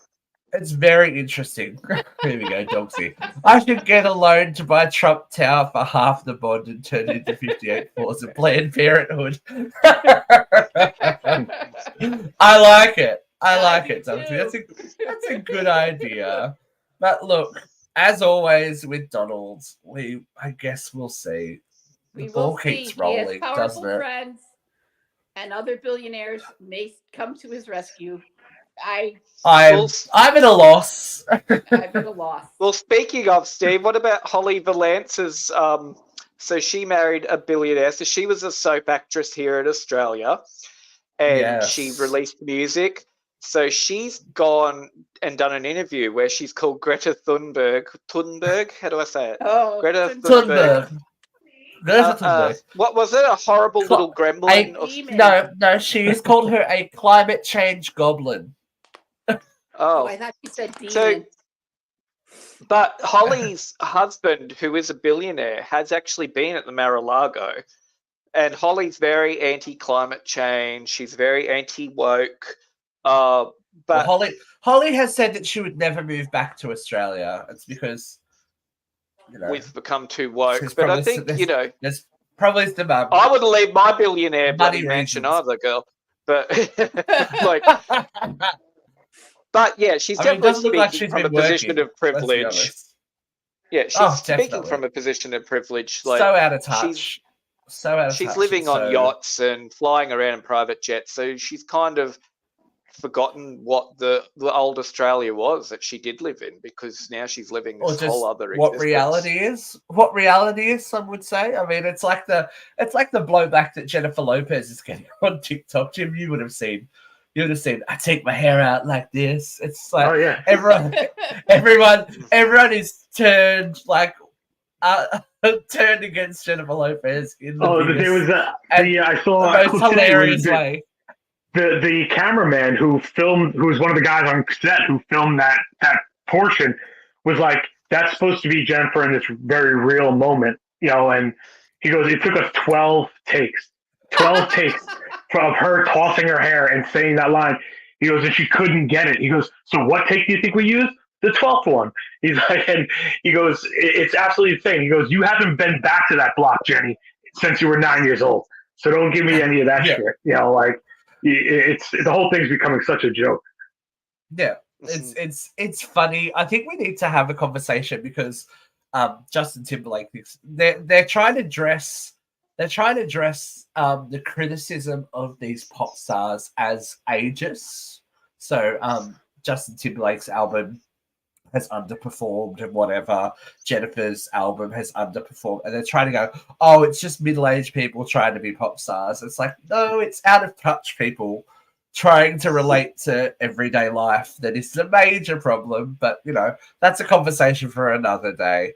it's very interesting. Here we go, Dogsy. I should get a loan to buy Trump Tower for half the bond and turn it into 58 floors of Planned Parenthood. I like it. I like it, Dogsy. That's a good idea. But look, as always with Donald, I guess we'll see. The ball keeps rolling, doesn't it? Friends and other billionaires may come to his rescue. I'm at a loss. I'm at a loss. Well, speaking of, Steve, what about Holly Valance's? So she married a billionaire. So she was a soap actress here in Australia, and she released music. So she's gone and done an interview where she's called Greta Thunberg. How do I say it? Oh, Greta Thunberg. What was it? A horrible little gremlin? No, she's called her a climate change goblin. Oh, I thought you said demon. But Holly's husband, who is a billionaire, has actually been at the Mar-a-Lago. And Holly's very anti-climate change. She's very anti-woke. But Holly has said that she would never move back to Australia. It's because we've become too woke. But I think there's probably some. I wouldn't leave my billionaire bloody mansion either, girl. But but yeah, she's definitely speaking from a position of privilege. Yeah, she's speaking from a position of privilege. Like, so out of touch. She's living on yachts and flying around in private jets, so she's kind of forgotten what the old Australia was that she did live in, because now she's living this whole other existence. What reality is, some would say. I mean, it's like the blowback that Jennifer Lopez is getting on TikTok. Jim, you would have seen, I take my hair out like this. It's like everyone is turned turned against Jennifer Lopez in the there was I saw the most hilarious way. The cameraman who was one of the guys on set who filmed that portion, was like, that's supposed to be Jennifer in this very real moment, and he goes, it took us 12 takes of her tossing her hair and saying that line. He goes, and she couldn't get it. He goes, so what take do you think we used? The 12th one. He's like, and he goes, it's absolutely insane. He goes, you haven't been back to that block, Jenny, since you were 9 years old. So don't give me any of that shit. It's the whole thing's becoming such a joke. Yeah, it's funny. I think we need to have a conversation because Justin Timberlake, they're trying to dress the criticism of these pop stars as ageist. So Justin Timberlake's album has underperformed and whatever. Jennifer's album has underperformed. And they're trying to go, oh, it's just middle-aged people trying to be pop stars. It's like, no, it's out of touch people trying to relate to everyday life that is the major problem. But, that's a conversation for another day.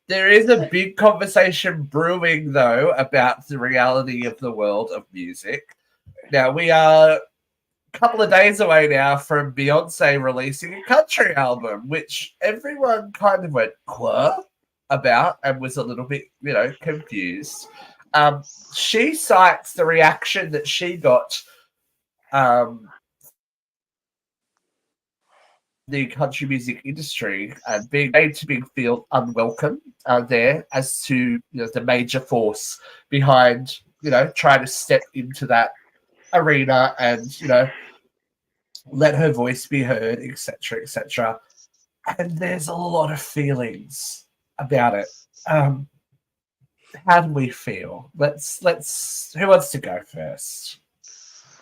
There is a big conversation brewing, though, about the reality of the world of music. Now, we are couple of days away now from Beyonce releasing a country album, which everyone kind of went what about and was a little bit, confused. She cites the reaction that she got the country music industry and being made to feel unwelcome there as to the major force behind trying to step into that arena and let her voice be heard, etc., etc. And there's a lot of feelings about it. How do we feel? Let's. Who wants to go first?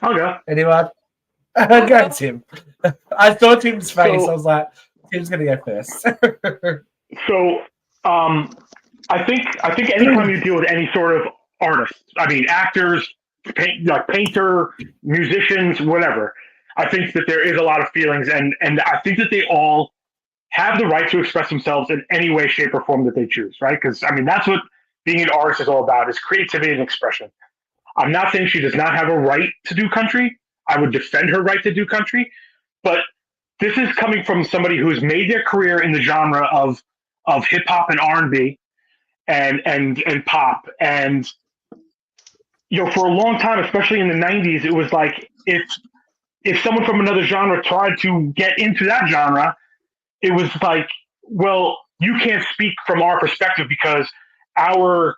I'll go. Anyone? Go, Tim. I saw Tim's face. I was like, Tim's going to go first. So, I think anytime you deal with any sort of artist, I mean, actors, painter, musicians, whatever, I think that there is a lot of feelings, and I think that they all have the right to express themselves in any way, shape, or form that they choose, right? Because, I mean, that's what being an artist is all about, is creativity and expression. I'm not saying she does not have a right to do country. I would defend her right to do country, but this is coming from somebody who's made their career in the genre of hip hop and R&B and pop, and for a long time, especially in the '90s, it was like if someone from another genre tried to get into that genre, it was like, well, you can't speak from our perspective because our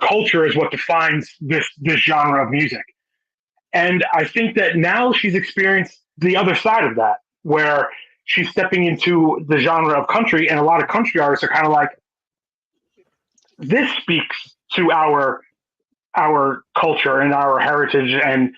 culture is what defines this genre of music. And I think that now she's experienced the other side of that, where she's stepping into the genre of country, and a lot of country artists are kind of like, this speaks to our culture and our heritage and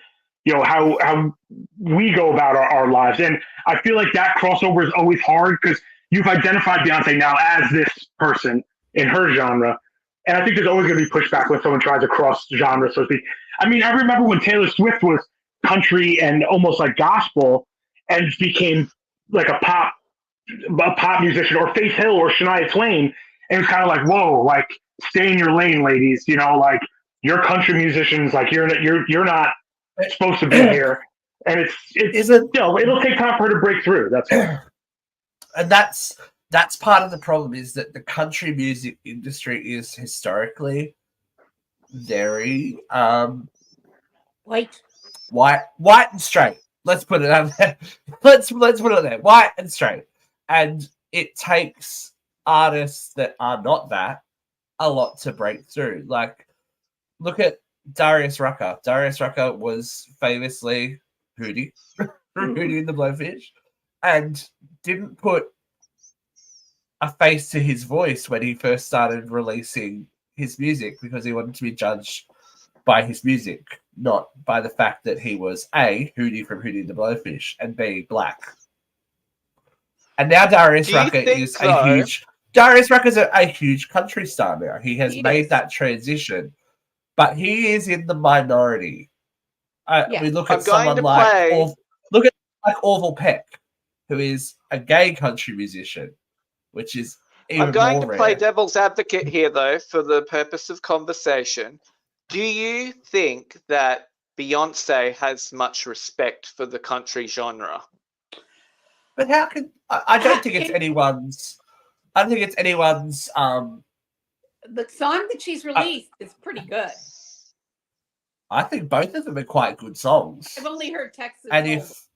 how we go about our lives. And I feel like that crossover is always hard because you've identified Beyonce now as this person in her genre. And I think there's always going to be pushback when someone tries to cross genre, so to speak. I mean, I remember when Taylor Swift was country and almost like gospel and became like a pop musician, or Faith Hill or Shania Twain. And it was kind of like, whoa, like, stay in your lane, ladies. Like, you're country musicians, like you're not supposed to be here. And it'll take time for her to break through. That's all. And that's part of the problem, is that the country music industry is historically very white and straight. Let's put it out there. Let's put it there. White and straight. And it takes artists that are not that a lot to break through. Like, look at Darius Rucker. Darius Rucker was famously Hootie, Hootie and the Blowfish, and didn't put a face to his voice when he first started releasing his music, because he wanted to be judged by his music, not by the fact that he was A, Hootie from Hootie and the Blowfish, and B, black. And now Darius Rucker is Darius Rucker's a huge country star now. He has made that transition, but he is in the minority. We look at someone like Orville Peck, who is a gay country musician, which is even I'm going more to play rare. devil's advocate here, though, for the purpose of conversation. Do you think that Beyonce has much respect for the country genre? But how can I don't think it's anyone's. I don't think it's anyone's. The song that she's released is pretty good. I think both of them are quite good songs. I've only heard Texas. And if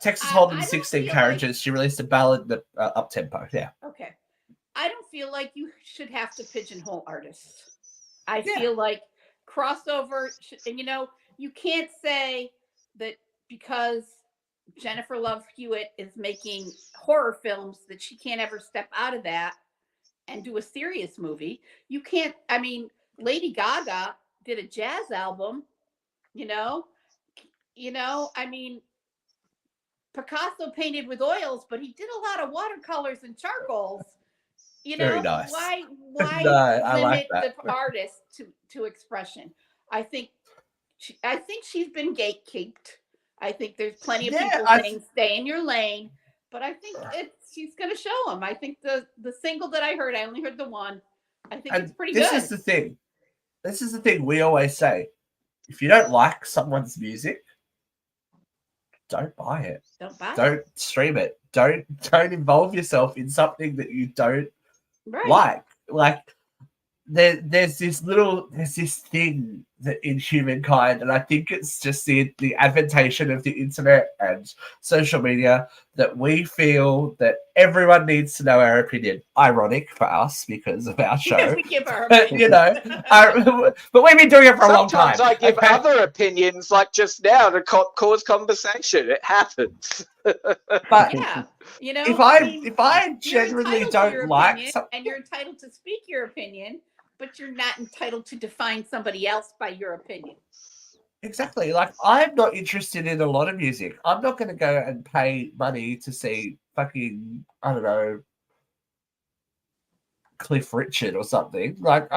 Texas Hold'em 16 Carriages, she released a ballad that up tempo. Yeah. Okay. I don't feel like you should have to pigeonhole artists. I feel like crossover, and you can't say that because Jennifer Love Hewitt is making horror films that she can't ever step out of that and do a serious movie. You can't. I mean, Lady Gaga did a jazz album. I mean, Picasso painted with oils, but he did a lot of watercolors and charcoals. Very nice. Why I limit like the artist to expression? I think she's been gatekeeped. I think there's plenty of people saying stay in your lane, but I think she's going to show them. I think the single that I heard, I only heard the one. I think it's pretty good. This is the thing we always say. If you don't like someone's music, don't buy it. Don't buy it. Don't stream it. Don't involve yourself in something that you don't Right. Like there's this thing that in humankind, and I think it's just the adaptation of the internet and social media, that we feel that everyone needs to know our opinion. Ironic for us because of our show. Because we give our opinion. You know, but we've been doing it for a long time. Sometimes I give okay? other opinions, like just now, to cause conversation. It happens. But Yeah, you know, if I you're genuinely entitled to your don't like opinion, something, and you're entitled to speak your opinion, but you're not entitled to define somebody else by your opinion. exactly, like I'm not interested in a lot of music. I'm not going to go and pay money to see fucking, I don't know, Cliff Richard or something. Like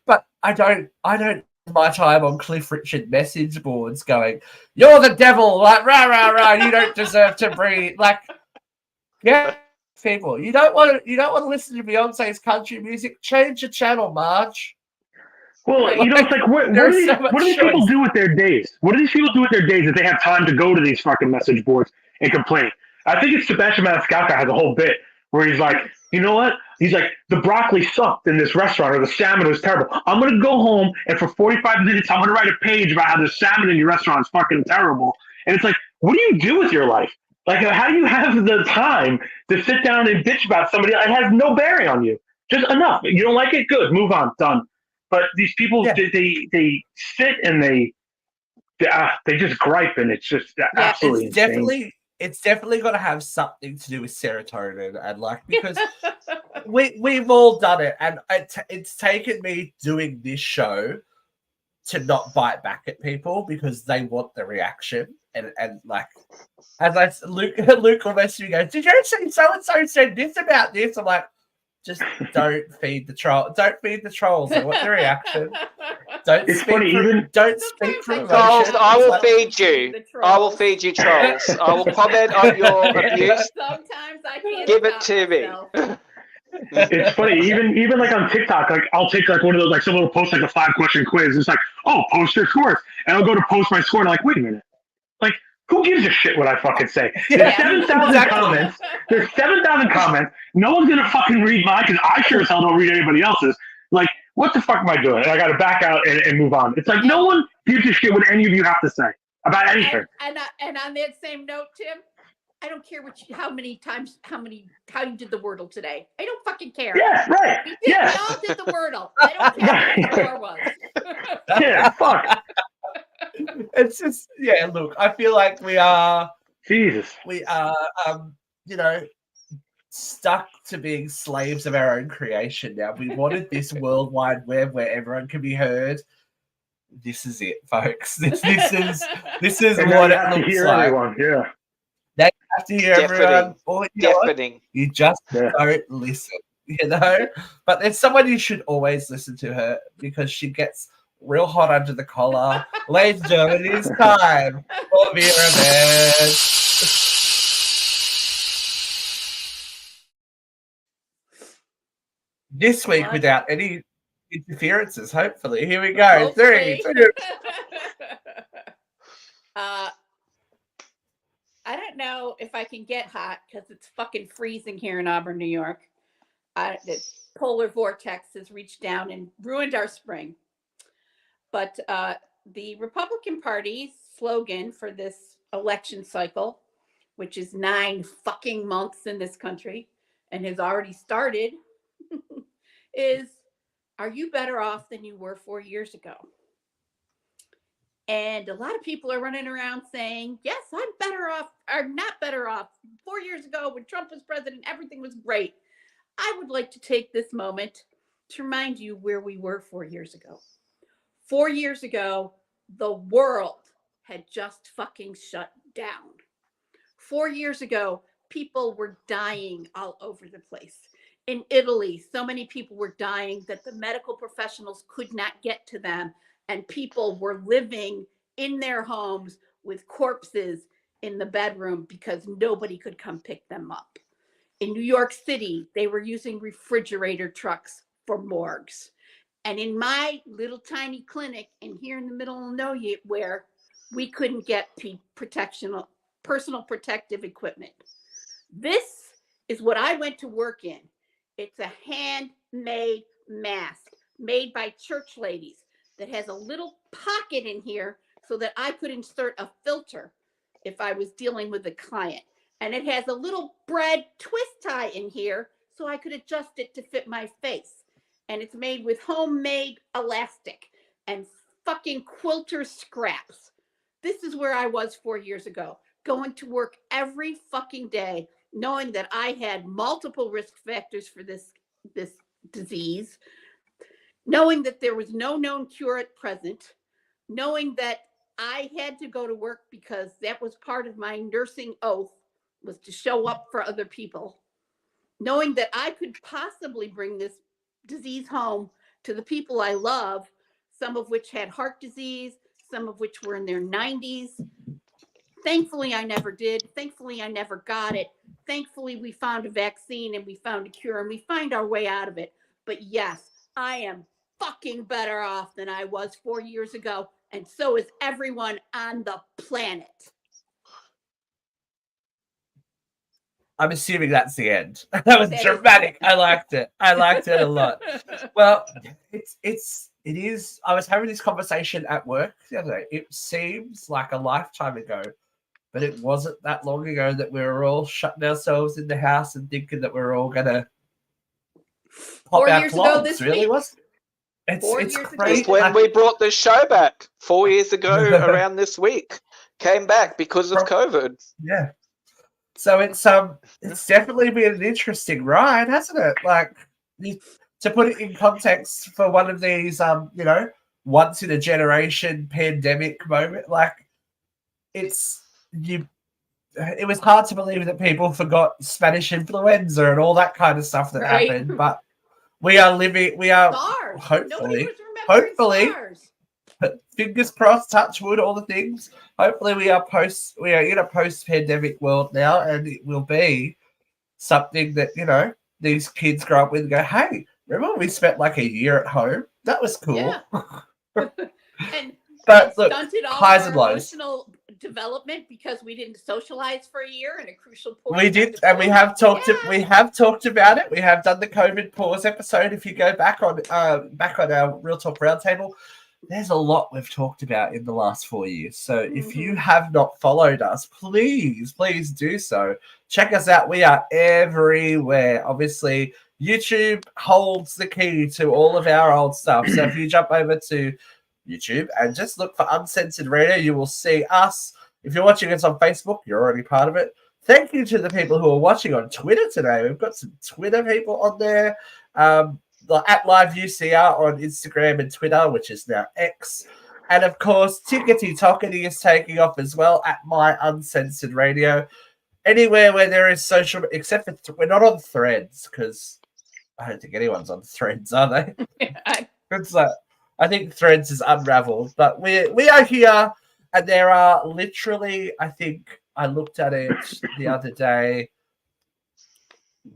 but I don't spend my time on Cliff Richard message boards going, "You're the devil," like rah rah rah. You don't deserve to breathe. Like, yeah, people, you don't want to listen to Beyonce's country music. Change the channel, Marge. Well, it's like, what do these people do with their days? What do these people do with their days if they have time to go to these fucking message boards and complain? I think it's Sebastian Maniscalco has a whole bit where he's like, you know what? He's like, the broccoli sucked in this restaurant, or the salmon was terrible. I'm going to go home, and for 45 minutes, I'm going to write a page about how the salmon in your restaurant is fucking terrible. And it's like, what do you do with your life? Like, how do you have the time to sit down and bitch about somebody that has no bearing on you? Just enough. You don't like it? Good. Move on. Done. But these people, they sit and they just gripe, and it's just absolutely insane. It's definitely got to have something to do with serotonin, and like, because we've all done it, and it's taken me doing this show to not bite back at people because they want the reaction, and like, as Luke will message me, goes, "Did you see so and so said this about this?" I'm like, just don't feed the troll. Don't feed the trolls. I want the reaction. Don't It's speak funny, don't speak from emotion. Trolls, I will Like, feed you. I will feed you, trolls. I will comment on your abuse. Sometimes I can't Give it stop to me. myself. It's funny, even like on TikTok, like I'll take like one of those, like someone will post like a 5-question quiz. It's like, oh, post your scores, and I'll go to post my score, and I'm like, wait a minute, like, who gives a shit what I fucking say? There's 7,000 comments. There's 7,000 comments. No one's gonna fucking read mine because I sure as hell don't read anybody else's. Like, what the fuck am I doing? And I got to back out and move on. It's like no one gives a shit what any of you have to say about anything. And on that same note, Tim, I don't care how you did the Wordle today. I don't fucking care. Yeah, right. We all did the Wordle. I don't care what the score was. Yeah, fuck. It's just, yeah, look, I feel like we are you know, stuck to being slaves of our own creation now. We wanted this World Wide Web where everyone can be heard. This is it, folks. This is And what you it have to looks hear like. everyone. Yeah. They have to hear everyone. Or, you just don't listen, you know? But there's someone you should always listen to her because she gets real hot under the collar. Ladies and gentlemen, it is time for Vera Man. This week, without any interferences, hopefully. Here we go. Hopefully. 3, 2. I don't know if I can get hot because it's fucking freezing here in Auburn, New York. The polar vortex has reached down and ruined our spring. But the Republican Party's slogan for this election cycle, which is 9 fucking months in this country and has already started, is, are you better off than you were 4 years ago? And a lot of people are running around saying, yes, I'm better off, or not better off. 4 years ago, when Trump was president, everything was great. I would like to take this moment to remind you where we were 4 years ago. 4 years ago, the world had just fucking shut down. 4 years ago, people were dying all over the place. In Italy, so many people were dying that the medical professionals could not get to them, and people were living in their homes with corpses in the bedroom because nobody could come pick them up. In New York City, they were using refrigerator trucks for morgues. And in my little tiny clinic in here in the middle of nowhere, we couldn't get protection personal protective equipment. This is what I went to work in. It's a handmade mask made by church ladies that has a little pocket in here so that I could insert a filter if I was dealing with a client. And it has a little bread twist tie in here so I could adjust it to fit my face. And it's made with homemade elastic and fucking quilter scraps. This is where I was 4 years ago, going to work every fucking day, knowing that I had multiple risk factors for this disease, knowing that there was no known cure at present, knowing that I had to go to work because that was part of my nursing oath, was to show up for other people, knowing that I could possibly bring this disease home to the people I love, some of which had heart disease, some of which were in their 90s. Thankfully, I never did. Thankfully, I never got it. Thankfully, we found a vaccine and we found a cure and we find our way out of it. But yes, I am fucking better off than I was 4 years ago. And so is everyone on the planet. I'm assuming that's the end. That was dramatic. I liked it. I liked it a lot. Well, it is. I was having this conversation at work the other day. It seems like a lifetime ago, but it wasn't that long ago that we were all shutting ourselves in the house and thinking that we were all gonna pop 4 our years ago clogs. this Really, week. wasn't it?4 It's years ago. crazy. It's when we brought the show back 4 years ago around this week. Came back because of COVID. Yeah. So it's definitely been an interesting ride, hasn't it? Like, to put it in context for one of these once in a generation pandemic moment, like it was hard to believe that people forgot Spanish influenza and all that kind of stuff that happened, but we are SARS. hopefully SARS. fingers crossed, touch wood, all the things. Hopefully we are in a post-pandemic world now, and it will be something that, these kids grow up with and go, hey, remember when we spent like a year at home? That was cool. Yeah. and But look, stunted all highs our and lows. emotional development because we didn't socialize for a year and a crucial point. We did, and we have talked about it. We have done the COVID pause episode. If you go back on our Real Talk Roundtable, there's a lot we've talked about in the last 4 years. So if you have not followed us, please do so. Check us out. We are everywhere. Obviously, YouTube holds the key to all of our old stuff. So if you jump over to YouTube and just look for Uncensored Radio, you will see us. If you're watching us on Facebook, you're already part of it. Thank you to the people who are watching on Twitter today. We've got some Twitter people on there. At Live UCR on Instagram and Twitter, which is now X. And of course, Tickety Tockety is taking off as well at My Uncensored Radio. Anywhere where there is social, except for we're not on Threads, because I don't think anyone's on Threads, are they? It's like, I think Threads is unraveled, but we are here, and there are literally, I think I looked at it the other day,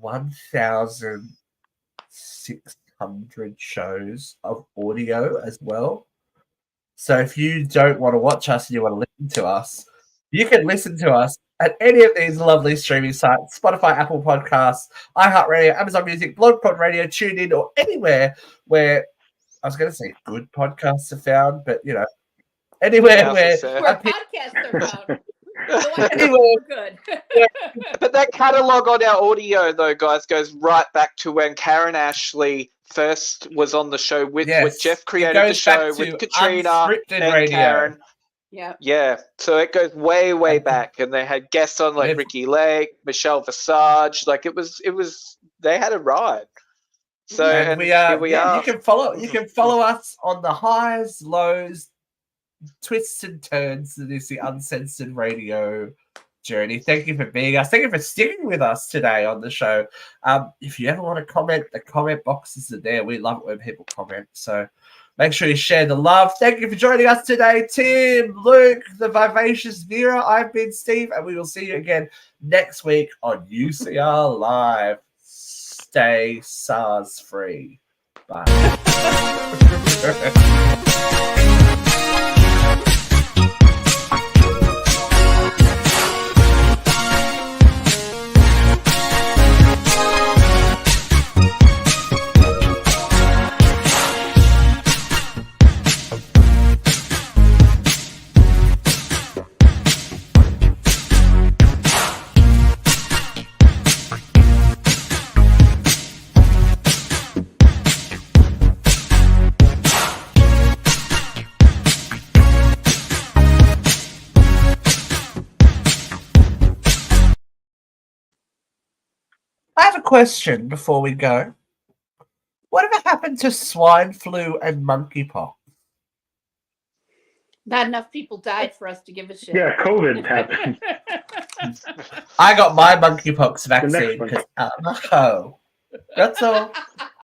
1,600 shows of audio as well. So if you don't want to watch us and you want to listen to us, you can listen to us at any of these lovely streaming sites: Spotify, Apple Podcasts, iHeartRadio, Amazon Music, BlogPod Radio, TuneIn, or anywhere where I was going to say good podcasts are found, but anywhere where podcasts are found. Anyway, Good. But that catalogue on our audio, though, guys, goes right back to when Karen Ashley first was on the show with Jeff, created the show with Katrina and radio. Karen. Yeah. So it goes way back, and they had guests on like Ricky Lake, Michelle Visage. Like it was. They had a ride. So and here we are. You can follow us on the highs, lows, twists and turns that is the Uncensored Radio journey. Thank you for being us. Thank you for sticking with us today on the show. If you ever want to comment, the comment boxes are there. We love it when people comment. So make sure you share the love. Thank you for joining us today, Tim, Luke, the vivacious Vera. I've been Steve, and we will see you again next week on UCR Live. Stay SARS free. Bye. I have a question before we go. Whatever happened to swine flu and monkeypox? Not enough people died for us to give a shit. Yeah, COVID happened. I got my monkeypox next vaccine one. because I'm a hoe. That's all.